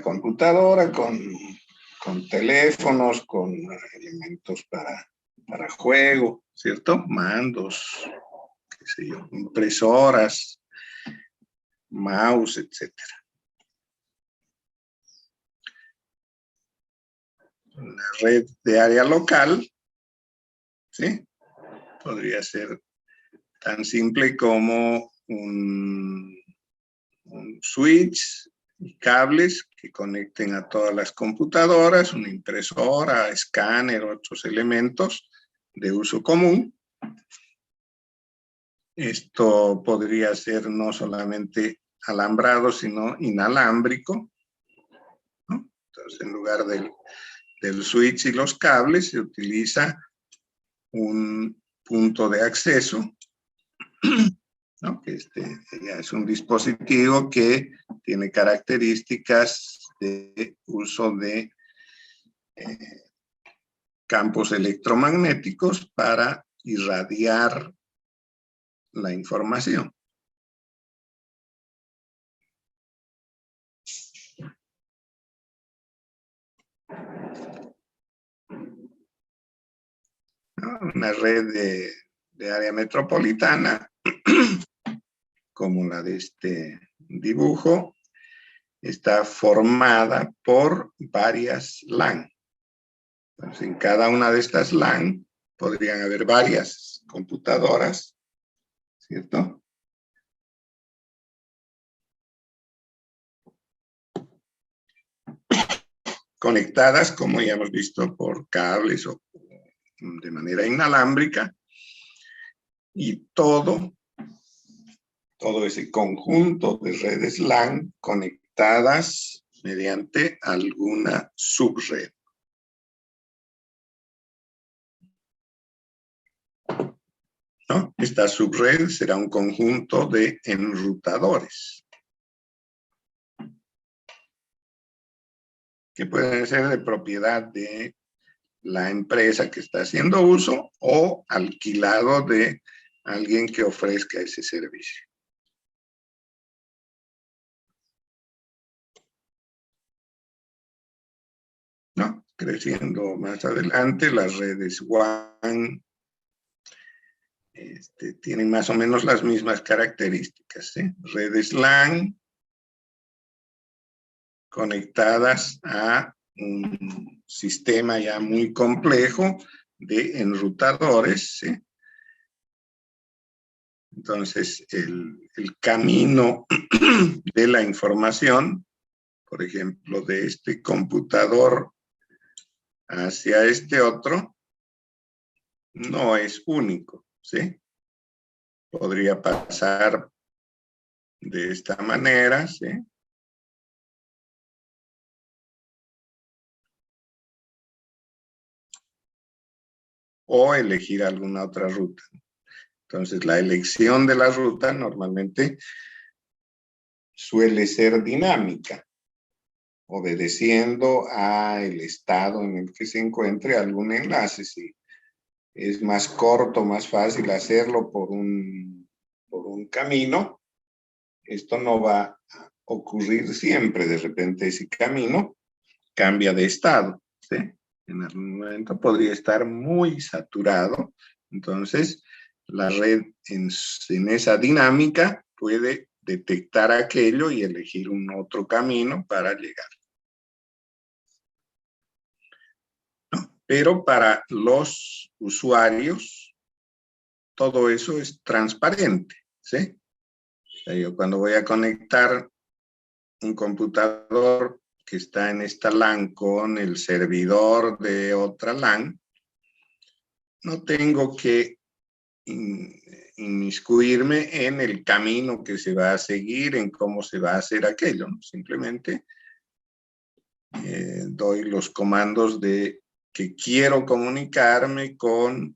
computadora con teléfonos, con elementos para juego, ¿cierto? Mandos, qué sé yo, impresoras, mouse, etcétera. Una red de área local, ¿sí? Podría ser tan simple como un switch y cables que conecten a todas las computadoras, una impresora, escáner, otros elementos de uso común. Esto podría ser no solamente alambrado, sino inalámbrico, ¿no? Entonces, en lugar del switch y los cables, se utiliza un punto de acceso, ¿no? Que ya es un dispositivo que tiene características de uso de campos electromagnéticos para irradiar la información. ¿No? Una red de área metropolitana, como la de este dibujo, está formada por varias LAN. Entonces, en cada una de estas LAN podrían haber varias computadoras, ¿cierto? Conectadas, como ya hemos visto, por cables o de manera inalámbrica, y todo ese conjunto de redes LAN conectadas mediante alguna subred. ¿No? Esta subred será un conjunto de enrutadores que pueden ser de propiedad de la empresa que está haciendo uso o alquilado de alguien que ofrezca ese servicio. ¿No? Creciendo más adelante, las redes WAN tienen más o menos las mismas características, ¿sí? Redes LAN conectadas a un sistema ya muy complejo de enrutadores, ¿sí? Entonces, el camino de la información, por ejemplo, de este computador hacia este otro, no es único, ¿sí? Podría pasar de esta manera, ¿sí? O elegir alguna otra ruta. Entonces, la elección de la ruta normalmente suele ser dinámica, obedeciendo al estado en el que se encuentre algún enlace. Si es más corto, más fácil hacerlo por un camino, esto no va a ocurrir siempre. De repente ese camino cambia de estado, ¿sí? En algún momento podría estar muy saturado. Entonces, la red en esa dinámica puede detectar aquello y elegir un otro camino para llegar. ¿No? Pero para los usuarios, todo eso es transparente, ¿sí? O sea, yo cuando voy a conectar un computador que está en esta LAN con el servidor de otra LAN, no tengo que inmiscuirme en el camino que se va a seguir, en cómo se va a hacer aquello, ¿no? Simplemente doy los comandos de que quiero comunicarme con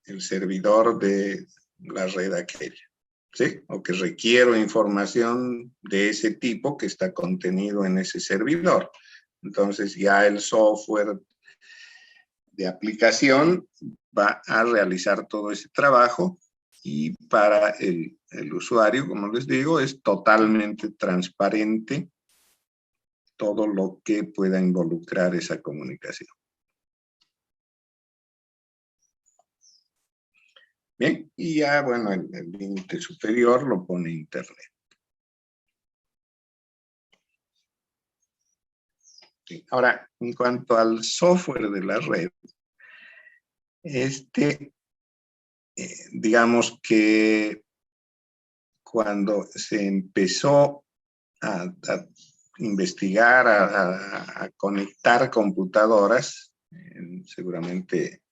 el servidor de la red aquella, ¿sí? O que requiero información de ese tipo que está contenido en ese servidor. Entonces ya el software de aplicación va a realizar todo ese trabajo y para el usuario, como les digo, es totalmente transparente todo lo que pueda involucrar esa comunicación. Bien, y ya, bueno, el límite superior lo pone Internet. Sí. Ahora, en cuanto al software de la red, digamos que cuando se empezó a investigar, a conectar computadoras, seguramente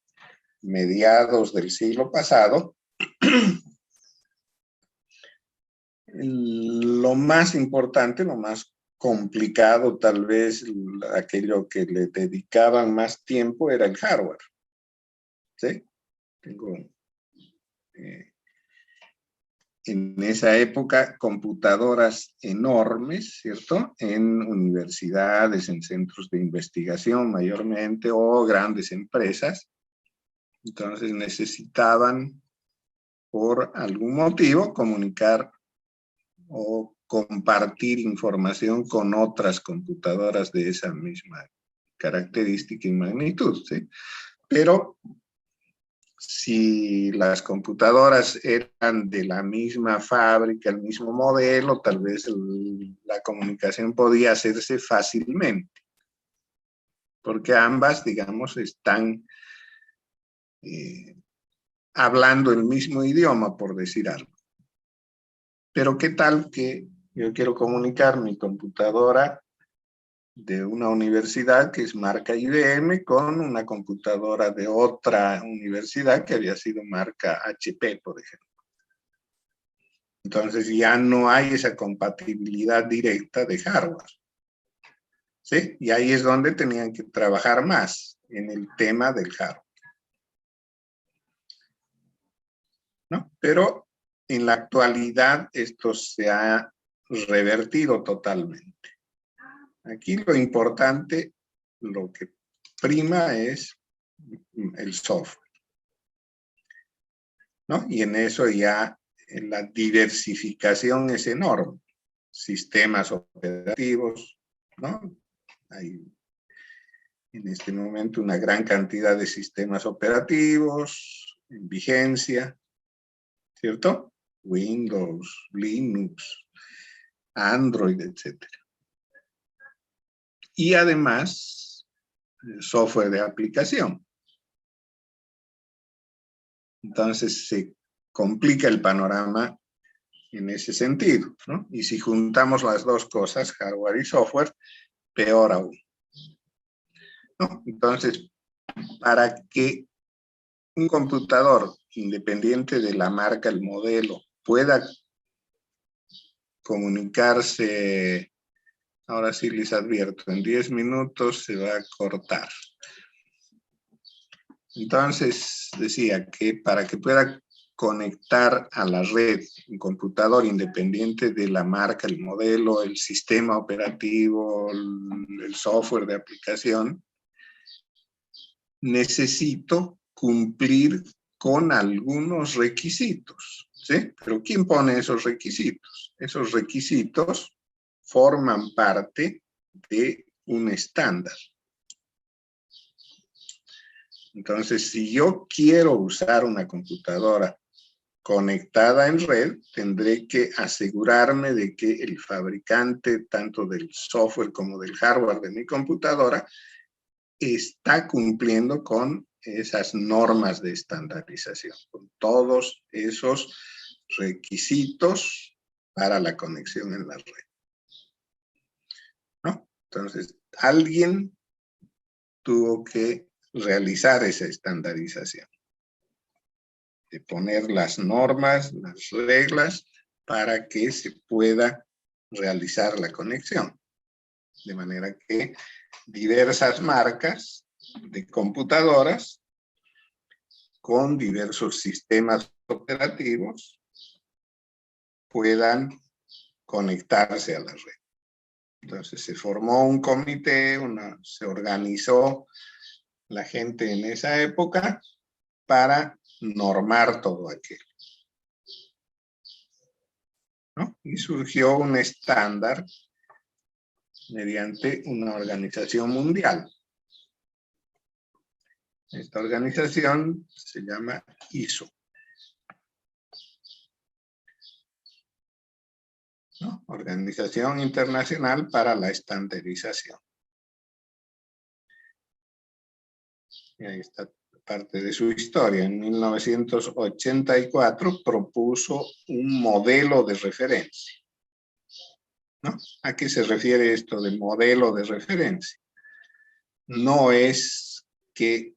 mediados del siglo pasado, lo más importante, lo más complicado, tal vez aquello que le dedicaban más tiempo era el hardware. ¿Sí? Tengo en esa época computadoras enormes, ¿cierto? En universidades, en centros de investigación mayormente, o grandes empresas. Entonces necesitaban, por algún motivo, comunicar o compartir información con otras computadoras de esa misma característica y magnitud, ¿sí? Pero si las computadoras eran de la misma fábrica, el mismo modelo, tal vez la comunicación podía hacerse fácilmente, porque ambas, digamos, están hablando el mismo idioma, por decir algo. Pero ¿qué tal que yo quiero comunicar mi computadora de una universidad que es marca IBM con una computadora de otra universidad que había sido marca HP, por ejemplo? Entonces ya no hay esa compatibilidad directa de hardware, ¿sí? Y ahí es donde tenían que trabajar más, en el tema del hardware, ¿no? Pero en la actualidad esto se ha revertido totalmente. Aquí lo importante, lo que prima es el software, ¿no? Y en eso ya la diversificación es enorme. Sistemas operativos, ¿no? Hay en este momento una gran cantidad de sistemas operativos en vigencia, ¿cierto? Windows, Linux, Android, etc. Y además, software de aplicación. Entonces se complica el panorama en ese sentido, ¿no? Y si juntamos las dos cosas, hardware y software, peor aún, ¿no? Entonces, para que un computador, independiente de la marca, el modelo, pueda comunicarse, ahora sí les advierto, en 10 minutos se va a cortar. Entonces, decía que para que pueda conectar a la red un computador independiente de la marca, el modelo, el sistema operativo, el software de aplicación, necesito cumplir con algunos requisitos, ¿sí? Pero ¿quién pone esos requisitos? Esos requisitos forman parte de un estándar. Entonces, si yo quiero usar una computadora conectada en red, tendré que asegurarme de que el fabricante, tanto del software como del hardware de mi computadora, está cumpliendo con esas normas de estandarización, con todos esos requisitos para la conexión en la red, ¿no? Entonces, alguien tuvo que realizar esa estandarización, de poner las normas, las reglas, para que se pueda realizar la conexión. De manera que diversas marcas de computadoras con diversos sistemas operativos puedan conectarse a la red. Entonces se formó un comité, se organizó la gente en esa época para normar todo aquello, ¿no? Y surgió un estándar mediante una organización mundial. Esta organización se llama ISO, ¿no? Organización Internacional para la Estandarización. Y ahí está parte de su historia. En 1984 propuso un modelo de referencia, ¿no? ¿A qué se refiere esto de modelo de referencia? No es que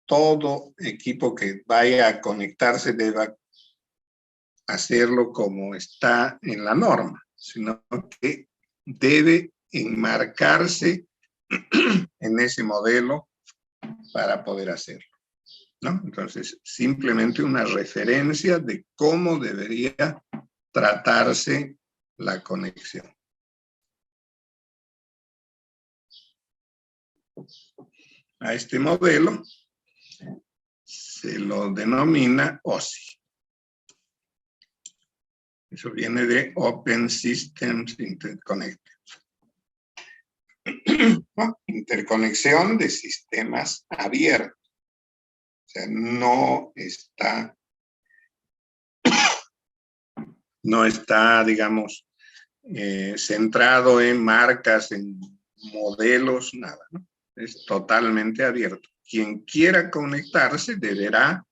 todo equipo que vaya a conectarse deba hacerlo como está en la norma, sino que debe enmarcarse en ese modelo para poder hacerlo, ¿no? Entonces, simplemente una referencia de cómo debería tratarse la conexión. A este modelo se lo denomina OSI. Eso viene de Open Systems Interconnected. ¿No? Interconexión de sistemas abiertos. O sea, no está, digamos, centrado en marcas, en modelos, nada, ¿no? Es totalmente abierto. Quien quiera conectarse deberá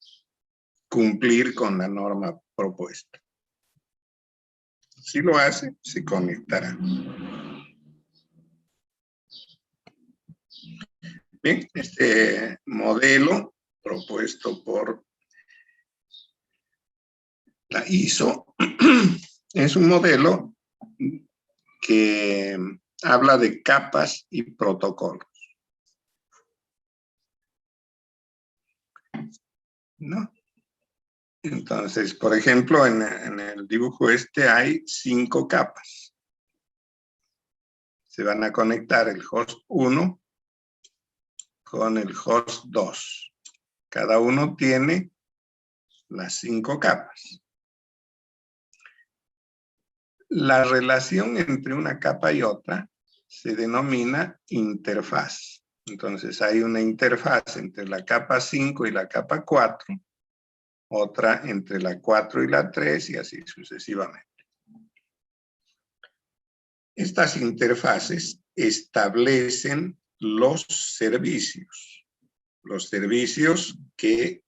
cumplir con la norma propuesta. Si lo hace, se conectará. Bien, este modelo propuesto por la ISO es un modelo que habla de capas y protocolos, ¿no? Entonces, por ejemplo, en el dibujo hay 5 capas. Se van a conectar el host 1 con el host 2. Cada uno tiene las 5 capas. La relación entre una capa y otra se denomina interfaz. Entonces hay una interfaz entre la capa 5 y la capa 4, otra entre la 4 y la 3 y así sucesivamente. Estas interfaces establecen los servicios. Los servicios que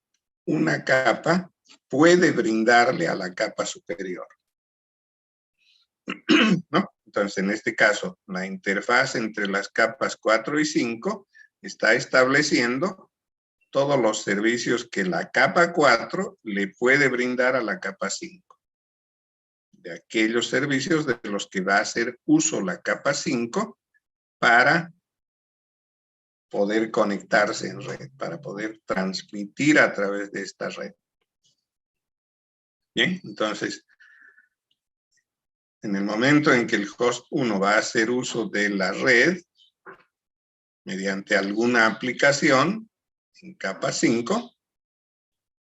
una capa puede brindarle a la capa superior. ¿No? Entonces, en este caso, la interfaz entre las capas 4 y 5 está estableciendo todos los servicios que la capa 4 le puede brindar a la capa 5. De aquellos servicios de los que va a hacer uso la capa 5 para poder conectarse en red, para poder transmitir a través de esta red. Bien, entonces, en el momento en que el host 1 va a hacer uso de la red, mediante alguna aplicación, en capa 5,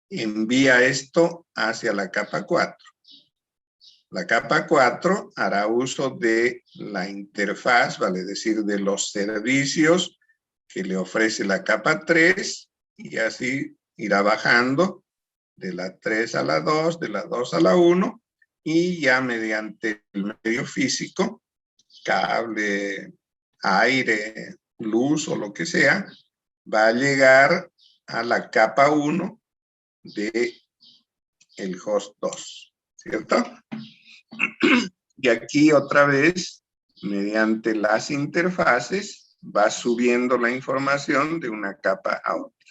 envía esto hacia la capa 4. La capa 4 hará uso de la interfaz, vale decir, de los servicios que le ofrece la capa 3, y así irá bajando de la 3 a la 2, de la 2 a la 1, y ya mediante el medio físico, cable, aire, luz o lo que sea, va a llegar a la capa 1 de el host 2, ¿cierto? Y aquí otra vez, mediante las interfaces, va subiendo la información de una capa a otra,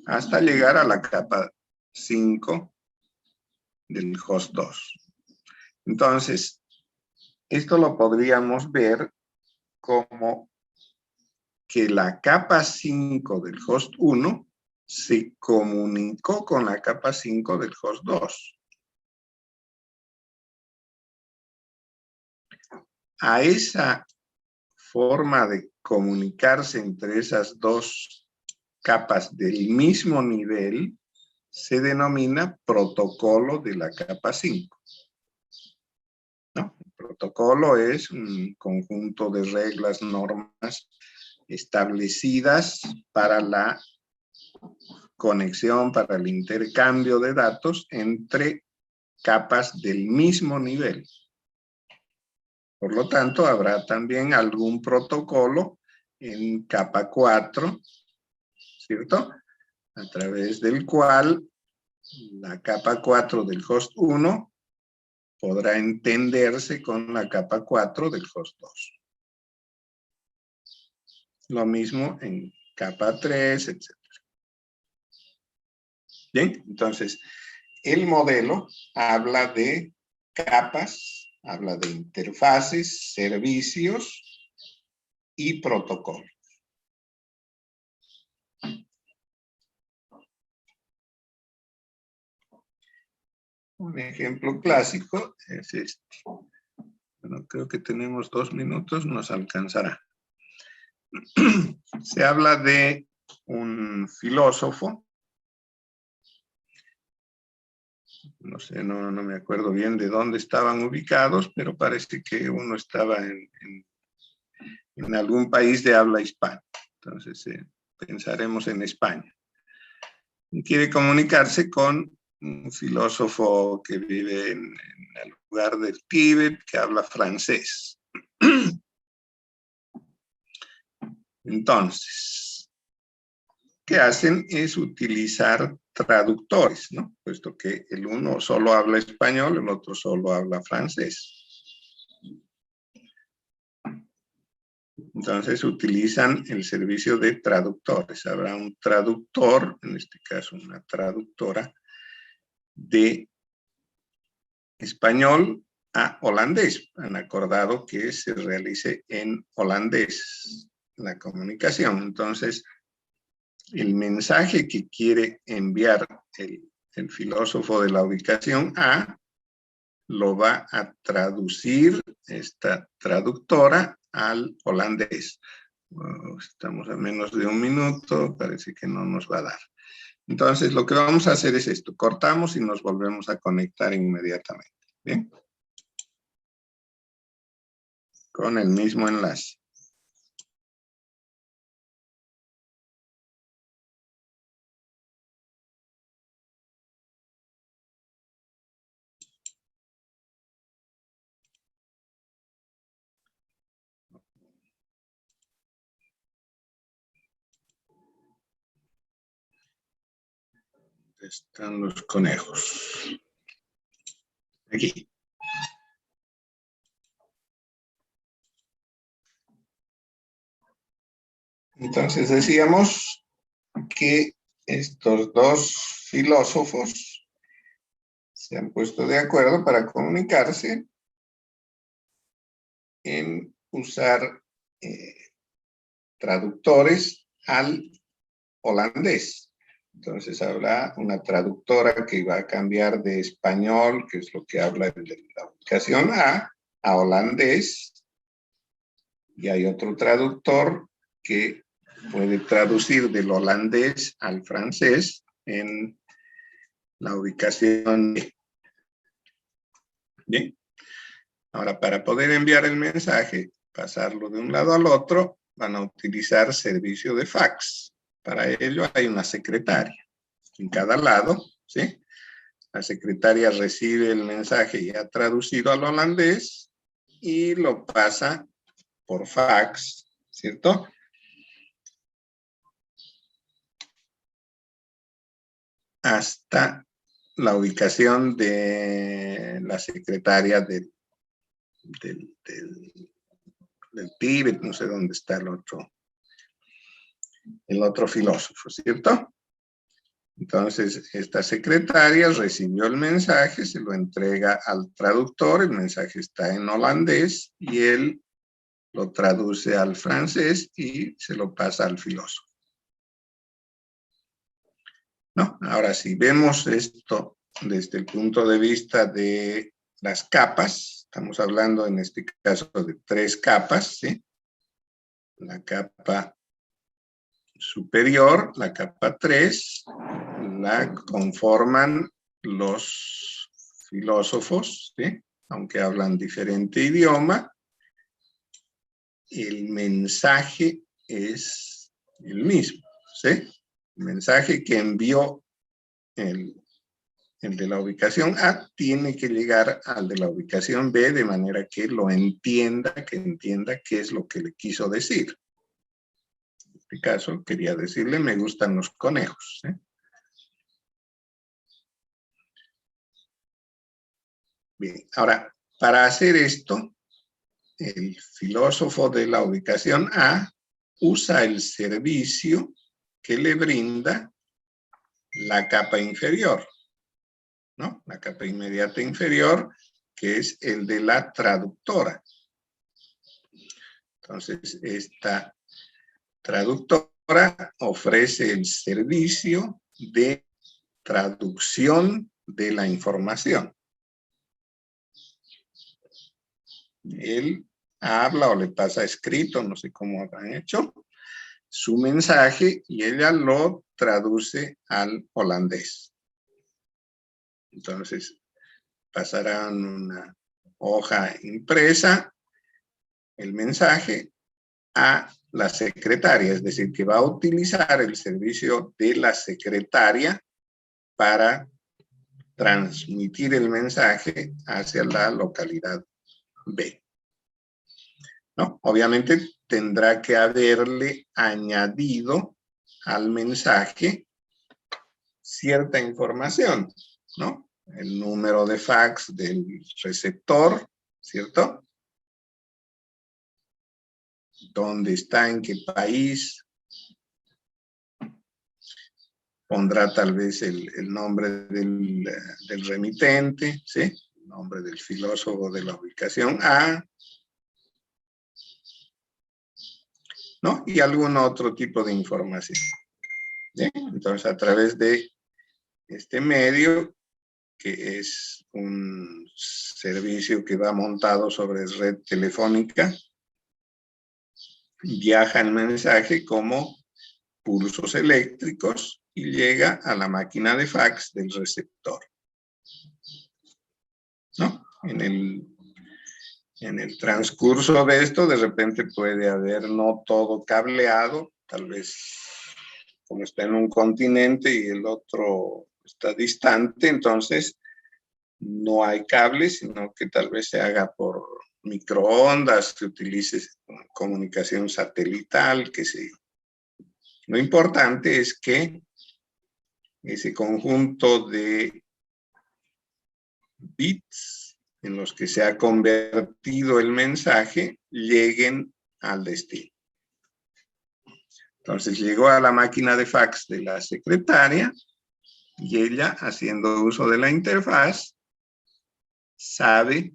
hasta llegar a la capa 5 del host 2. Entonces, esto lo podríamos ver como que la capa 5 del host 1 se comunicó con la capa 5 del host 2. A esa forma de comunicarse entre esas dos capas del mismo nivel se denomina protocolo de la capa 5. ¿No? El protocolo es un conjunto de reglas, normas establecidas para la conexión, para el intercambio de datos entre capas del mismo nivel. Por lo tanto, habrá también algún protocolo en capa 4, ¿cierto? A través del cual la capa 4 del host 1 podrá entenderse con la capa 4 del host 2. Lo mismo en capa 3, etc. Bien, entonces, el modelo habla de capas, habla de interfaces, servicios y protocolos. Un ejemplo clásico es este. Bueno, creo que tenemos 2 minutos, nos alcanzará. Se habla de un filósofo, no sé, no me acuerdo bien de dónde estaban ubicados, pero parece que uno estaba en algún país de habla hispana. Entonces, pensaremos en España. Y quiere comunicarse con un filósofo que vive en el lugar del Tíbet, que habla francés. Entonces, ¿qué hacen? Es utilizar traductores, ¿no? Puesto que el uno solo habla español, el otro solo habla francés. Entonces utilizan el servicio de traductores. Habrá un traductor, en este caso una traductora, de español a holandés. Han acordado que se realice en holandés la comunicación. Entonces, el mensaje que quiere enviar el filósofo de la ubicación A lo va a traducir esta traductora al holandés. Estamos a menos de 1 minuto, parece que no nos va a dar. Entonces, lo que vamos a hacer es esto. Cortamos y nos volvemos a conectar inmediatamente. ¿Bien? Con el mismo enlace. ¿Dónde están los conejos? Aquí. Entonces decíamos que estos dos filósofos se han puesto de acuerdo para comunicarse en usar traductores al holandés. Entonces habrá una traductora que va a cambiar de español, que es lo que habla de la ubicación a holandés, y hay otro traductor que puede traducir del holandés al francés en la ubicación. Bien. Ahora, para poder enviar el mensaje, pasarlo de un lado al otro, van a utilizar servicio de fax. Para ello hay una secretaria en cada lado, ¿sí? La secretaria recibe el mensaje ya traducido al holandés y lo pasa por fax, ¿cierto? Hasta la ubicación de la secretaria del Tíbet, no sé dónde está el otro filósofo, ¿cierto? Entonces, esta secretaria recibió el mensaje, se lo entrega al traductor, el mensaje está en holandés y él lo traduce al francés y se lo pasa al filósofo. ¿No? Ahora, si vemos esto desde el punto de vista de las capas, estamos hablando en este caso de 3 capas, ¿sí? La capa superior, la capa 3, la conforman los filósofos, ¿sí? Aunque hablan diferente idioma, el mensaje es el mismo, ¿sí? El mensaje que envió el de la ubicación A tiene que llegar al de la ubicación B de manera que lo entienda, qué es lo que le quiso decir. En este caso, quería decirle, me gustan los conejos, ¿eh? Bien, ahora, para hacer esto, el filósofo de la ubicación A usa el servicio que le brinda la capa inferior, ¿no? La capa inmediata inferior, que es el de la traductora. Entonces, esta traductora ofrece el servicio de traducción de la información. Él habla o le pasa escrito, no sé cómo han hecho, su mensaje y ella lo traduce al holandés. Entonces, pasarán una hoja impresa, el mensaje, a la secretaria, es decir, que va a utilizar el servicio de la secretaria para transmitir el mensaje hacia la localidad B. ¿No? Obviamente tendrá que haberle añadido al mensaje cierta información, ¿no? El número de fax del receptor, ¿cierto? ¿Dónde está? ¿En qué país? Pondrá tal vez el nombre del remitente, ¿sí? El nombre del filósofo de la ubicación A, ¿no? Y algún otro tipo de información. ¿Sí? Entonces, a través de este medio, que es un servicio que va montado sobre red telefónica, viaja el mensaje como pulsos eléctricos y llega a la máquina de fax del receptor, ¿no? En el transcurso de esto, de repente puede haber no todo cableado, tal vez como está en un continente y el otro está distante, entonces no hay cable, sino que tal vez se haga por microondas, que utilice comunicación satelital, que sí. Lo importante es que ese conjunto de bits en los que se ha convertido el mensaje lleguen al destino. Entonces llegó a la máquina de fax de la secretaria y ella, haciendo uso de la interfaz, sabe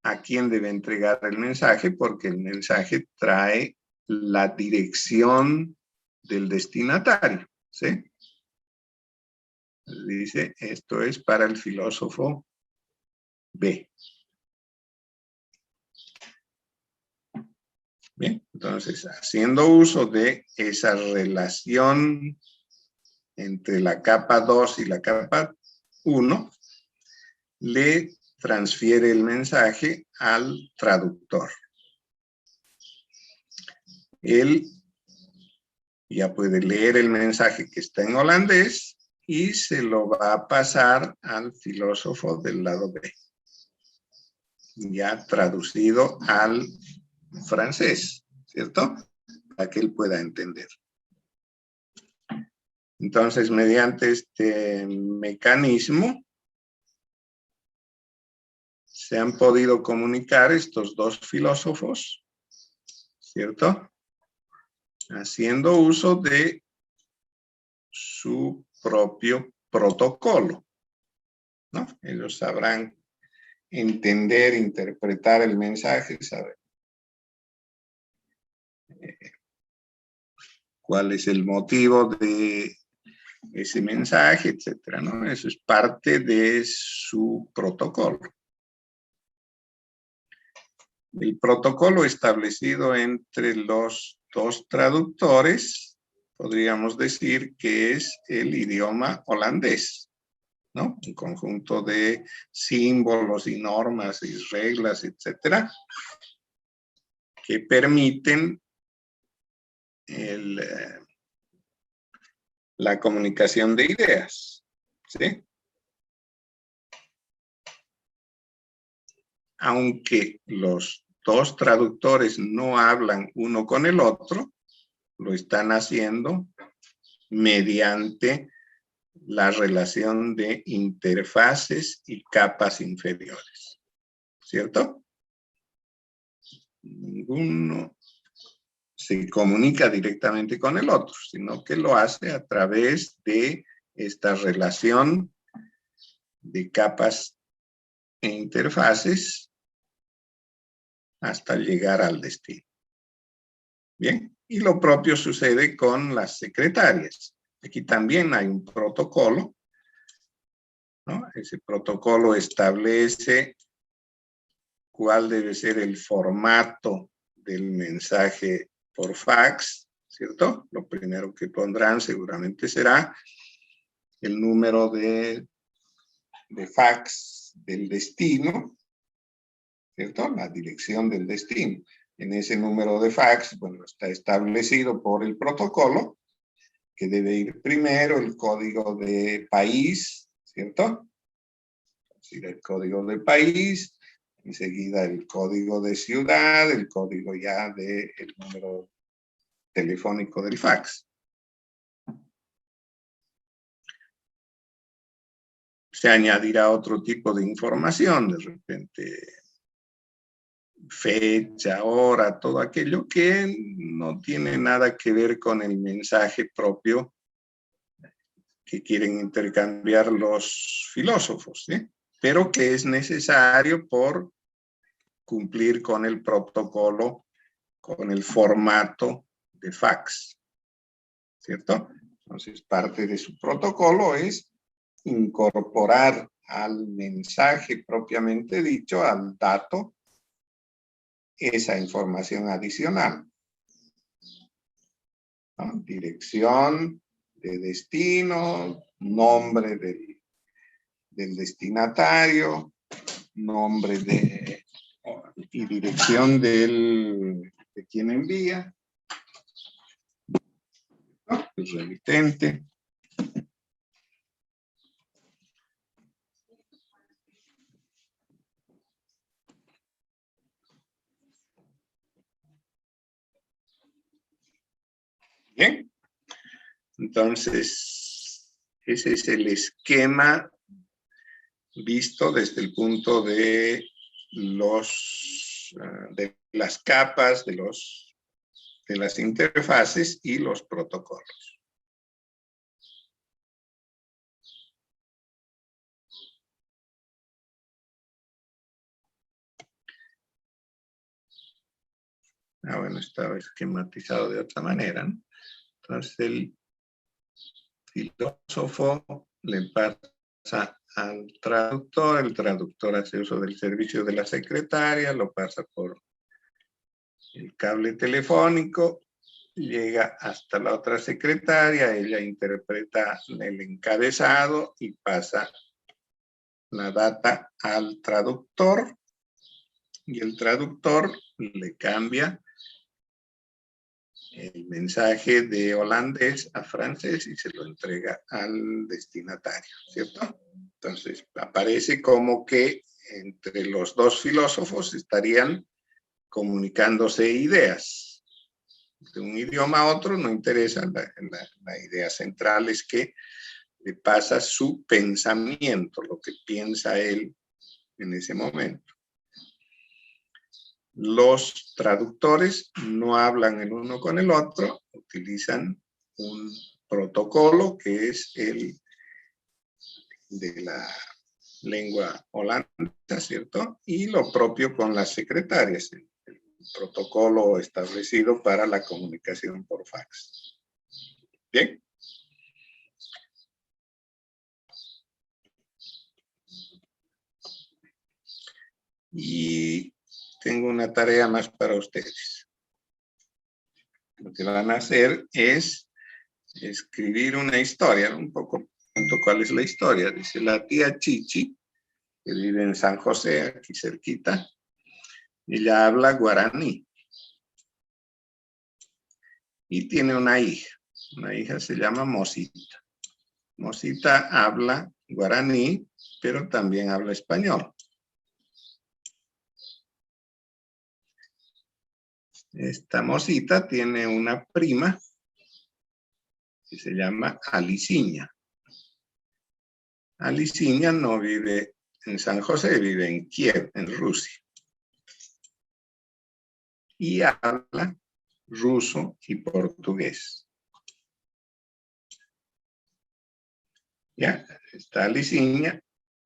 a quién debe entregar el mensaje porque el mensaje trae la dirección del destinatario, ¿sí? Dice, esto es para el filósofo B. Bien, entonces, haciendo uso de esa relación entre la capa 2 y la capa 1, le transfiere el mensaje al traductor. Él ya puede leer el mensaje que está en holandés y se lo va a pasar al filósofo del lado B, ya traducido al francés, ¿cierto? Para que él pueda entender. Entonces, mediante este mecanismo, se han podido comunicar estos dos filósofos, ¿cierto? Haciendo uso de su propio protocolo, ¿no? Ellos sabrán entender, interpretar el mensaje, saber cuál es el motivo de ese mensaje, etcétera, ¿no? Eso es parte de su protocolo. El protocolo establecido entre los dos traductores, podríamos decir que es el idioma holandés, ¿no? Un conjunto de símbolos y normas y reglas, etcétera, que permiten la comunicación de ideas, ¿sí? Aunque los dos traductores no hablan uno con el otro, lo están haciendo mediante la relación de interfaces y capas inferiores, ¿cierto? Ninguno se comunica directamente con el otro, sino que lo hace a través de esta relación de capas e interfaces hasta llegar al destino. Bien, y lo propio sucede con las secretarias. Aquí también hay un protocolo, ¿no? Ese protocolo establece cuál debe ser el formato del mensaje por fax, ¿cierto? Lo primero que pondrán seguramente será el número de fax del destino, ¿cierto? La dirección del destino. En ese número de fax, bueno, está establecido por el protocolo que debe ir primero el código de país, ¿cierto? Es decir, el código de país, enseguida el código de ciudad, el código ya del número telefónico del fax. Se añadirá otro tipo de información, de repente fecha, hora, todo aquello que no tiene nada que ver con el mensaje propio que quieren intercambiar los filósofos, ¿sí? Pero que es necesario por cumplir con el protocolo, con el formato de fax, ¿cierto? Entonces, parte de su protocolo es incorporar al mensaje propiamente dicho, al dato, esa información adicional, ¿no? Dirección de destino, nombre del destinatario, nombre y dirección de quien envía, ¿no? El remitente. Bien, entonces Ese es el esquema visto desde el punto de las capas, de las interfaces y los protocolos. Bueno, estaba esquematizado de otra manera, ¿no? Entonces el filósofo le pasa al traductor, el traductor hace uso del servicio de la secretaria, lo pasa por el cable telefónico, llega hasta la otra secretaria, ella interpreta el encabezado y pasa la data al traductor, y el traductor le cambia el mensaje de holandés a francés y se lo entrega al destinatario, ¿cierto? Entonces, aparece como que entre los dos filósofos estarían comunicándose ideas. De un idioma a otro no interesa, la idea central es que le pasa su pensamiento, lo que piensa él en ese momento. Los traductores no hablan el uno con el otro, utilizan un protocolo que es el de la lengua holandesa, ¿cierto? Y lo propio con las secretarias, el protocolo establecido para la comunicación por fax. Bien. Y tengo una tarea más para ustedes. Lo que van a hacer es escribir una historia, un poco cuál es la historia. Dice: la tía Chichi, que vive en San José, aquí cerquita, ella habla guaraní. Y tiene una hija se llama Mosita. Mosita habla guaraní, pero también habla español. Esta Mosita tiene una prima que se llama Aliciña. Aliciña no vive en San José, vive en Kiev, en Rusia. Y habla ruso y portugués. Ya, está Aliciña,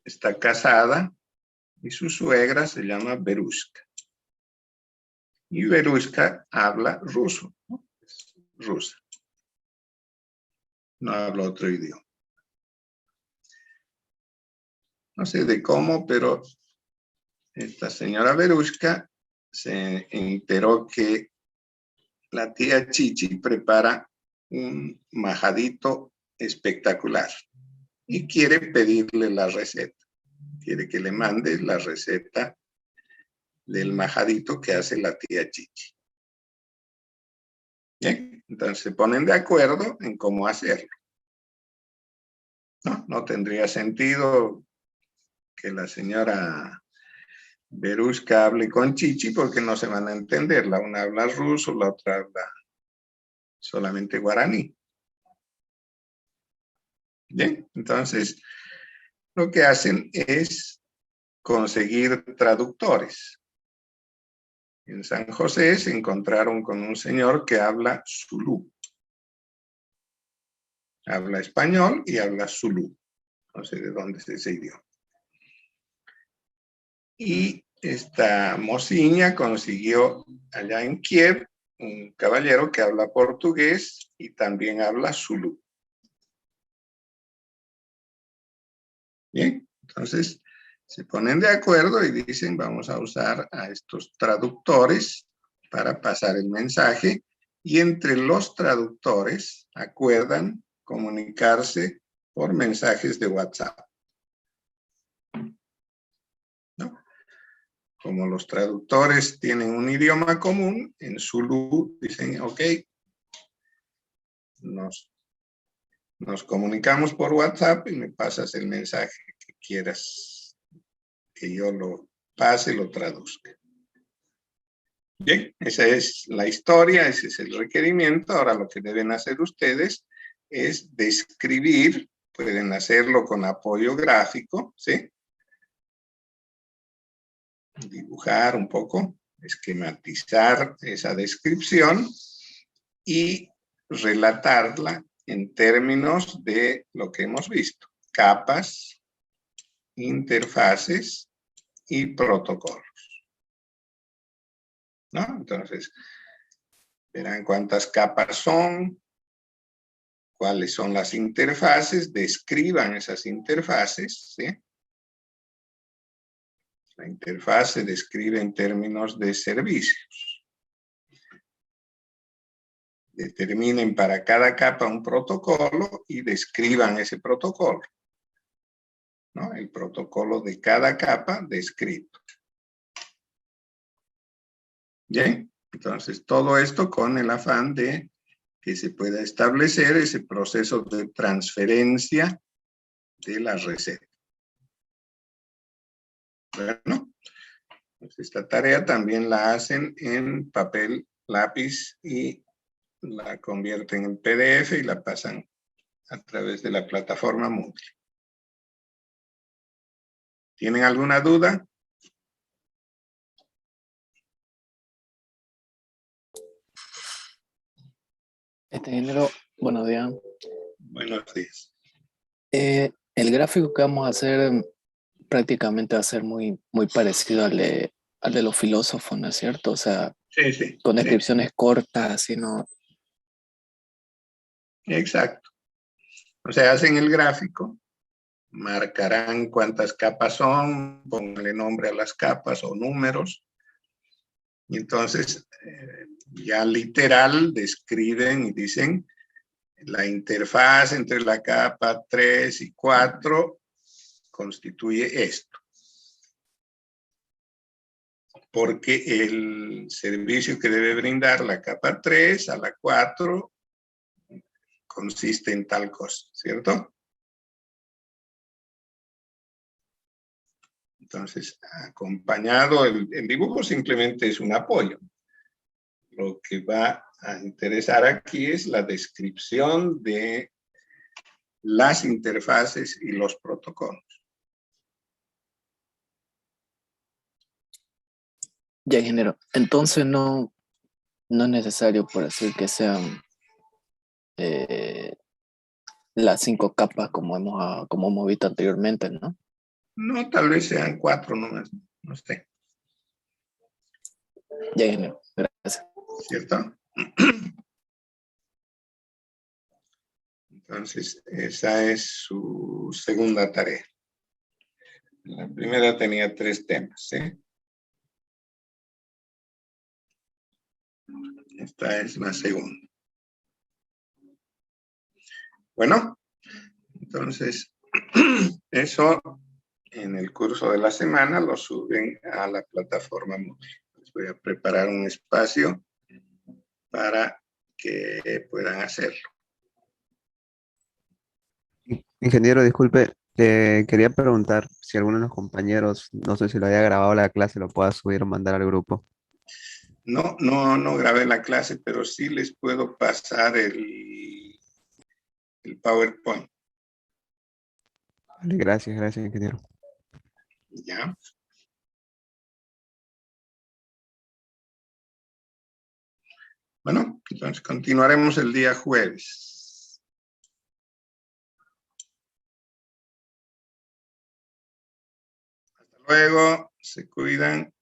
está casada y su suegra se llama Verushka. Y Verushka habla ruso, ¿no? Es rusa. No habla otro idioma. No sé de cómo, pero esta señora Verushka se enteró que la tía Chichi prepara un majadito espectacular y quiere pedirle la receta. Quiere que le mande la receta del majadito que hace la tía Chichi. Bien, entonces se ponen de acuerdo en cómo hacerlo. No tendría sentido que la señora Verushka hable con Chichi porque no se van a entender. La una habla ruso, la otra habla solamente guaraní. Bien, entonces lo que hacen es conseguir traductores. En San José se encontraron con un señor que habla zulú. Habla español y habla zulú. No sé de dónde es ese idioma. Y esta mociña consiguió allá en Kiev un caballero que habla portugués y también habla zulú. Bien, entonces se ponen de acuerdo y dicen: vamos a usar a estos traductores para pasar el mensaje, y entre los traductores acuerdan comunicarse por mensajes de WhatsApp. ¿No? Como los traductores tienen un idioma común, en zulú dicen: ok, nos comunicamos por WhatsApp y me pasas el mensaje que quieras que yo lo pase, lo traduzca. Bien, esa es la historia, ese es el requerimiento. Ahora lo que deben hacer ustedes es describir pueden hacerlo con apoyo gráfico, ¿sí? Dibujar un poco, esquematizar esa descripción y relatarla en términos de lo que hemos visto: capas, interfaces y protocolos, ¿no? Entonces, verán cuántas capas son, cuáles son las interfaces, describan esas interfaces, ¿sí? La interfaz se describe en términos de servicios. Determinen para cada capa un protocolo y describan ese protocolo, ¿no? El protocolo de cada capa descrito. Bien, entonces todo esto con el afán de que se pueda establecer ese proceso de transferencia de la receta. Bueno, pues esta tarea también la hacen en papel, lápiz y la convierten en PDF y la pasan a través de la plataforma Moodle. ¿Tienen alguna duda? Ingeniero, buenos días. Buenos días. El gráfico que vamos a hacer prácticamente va a ser muy parecido al de los filósofos, ¿no es cierto? O sea, Sí, sí. con sí. descripciones cortas, así, ¿no? Exacto. O sea, hacen el gráfico, marcarán cuántas capas son, pónganle nombre a las capas o números, y entonces ya literal describen y dicen: la interfaz entre la capa 3 y 4 constituye esto, porque el servicio que debe brindar la capa 3 a la 4 consiste en tal cosa, ¿cierto? Entonces, acompañado, el dibujo simplemente es un apoyo. Lo que va a interesar aquí es la descripción de las interfaces y los protocolos. Ya, ingeniero. Entonces no es necesario, por decir, que sean las 5 capas como hemos visto anteriormente, ¿no? No, tal vez sean 4 nomás, no sé. Ya, ingeniero. Gracias. ¿Cierto? Entonces, esa es su segunda tarea. La primera tenía 3 temas, ¿sí? Esta es la segunda. Bueno, entonces, eso en el curso de la semana lo suben a la plataforma Moodle. Les voy a preparar un espacio para que puedan hacerlo. Ingeniero, disculpe, quería preguntar si alguno de los compañeros, no sé si lo haya grabado la clase, lo pueda subir o mandar al grupo. No grabé la clase, pero sí les puedo pasar el PowerPoint. Vale, gracias, ingeniero. ¿Ya? Bueno, entonces continuaremos el día jueves. Hasta luego, se cuidan.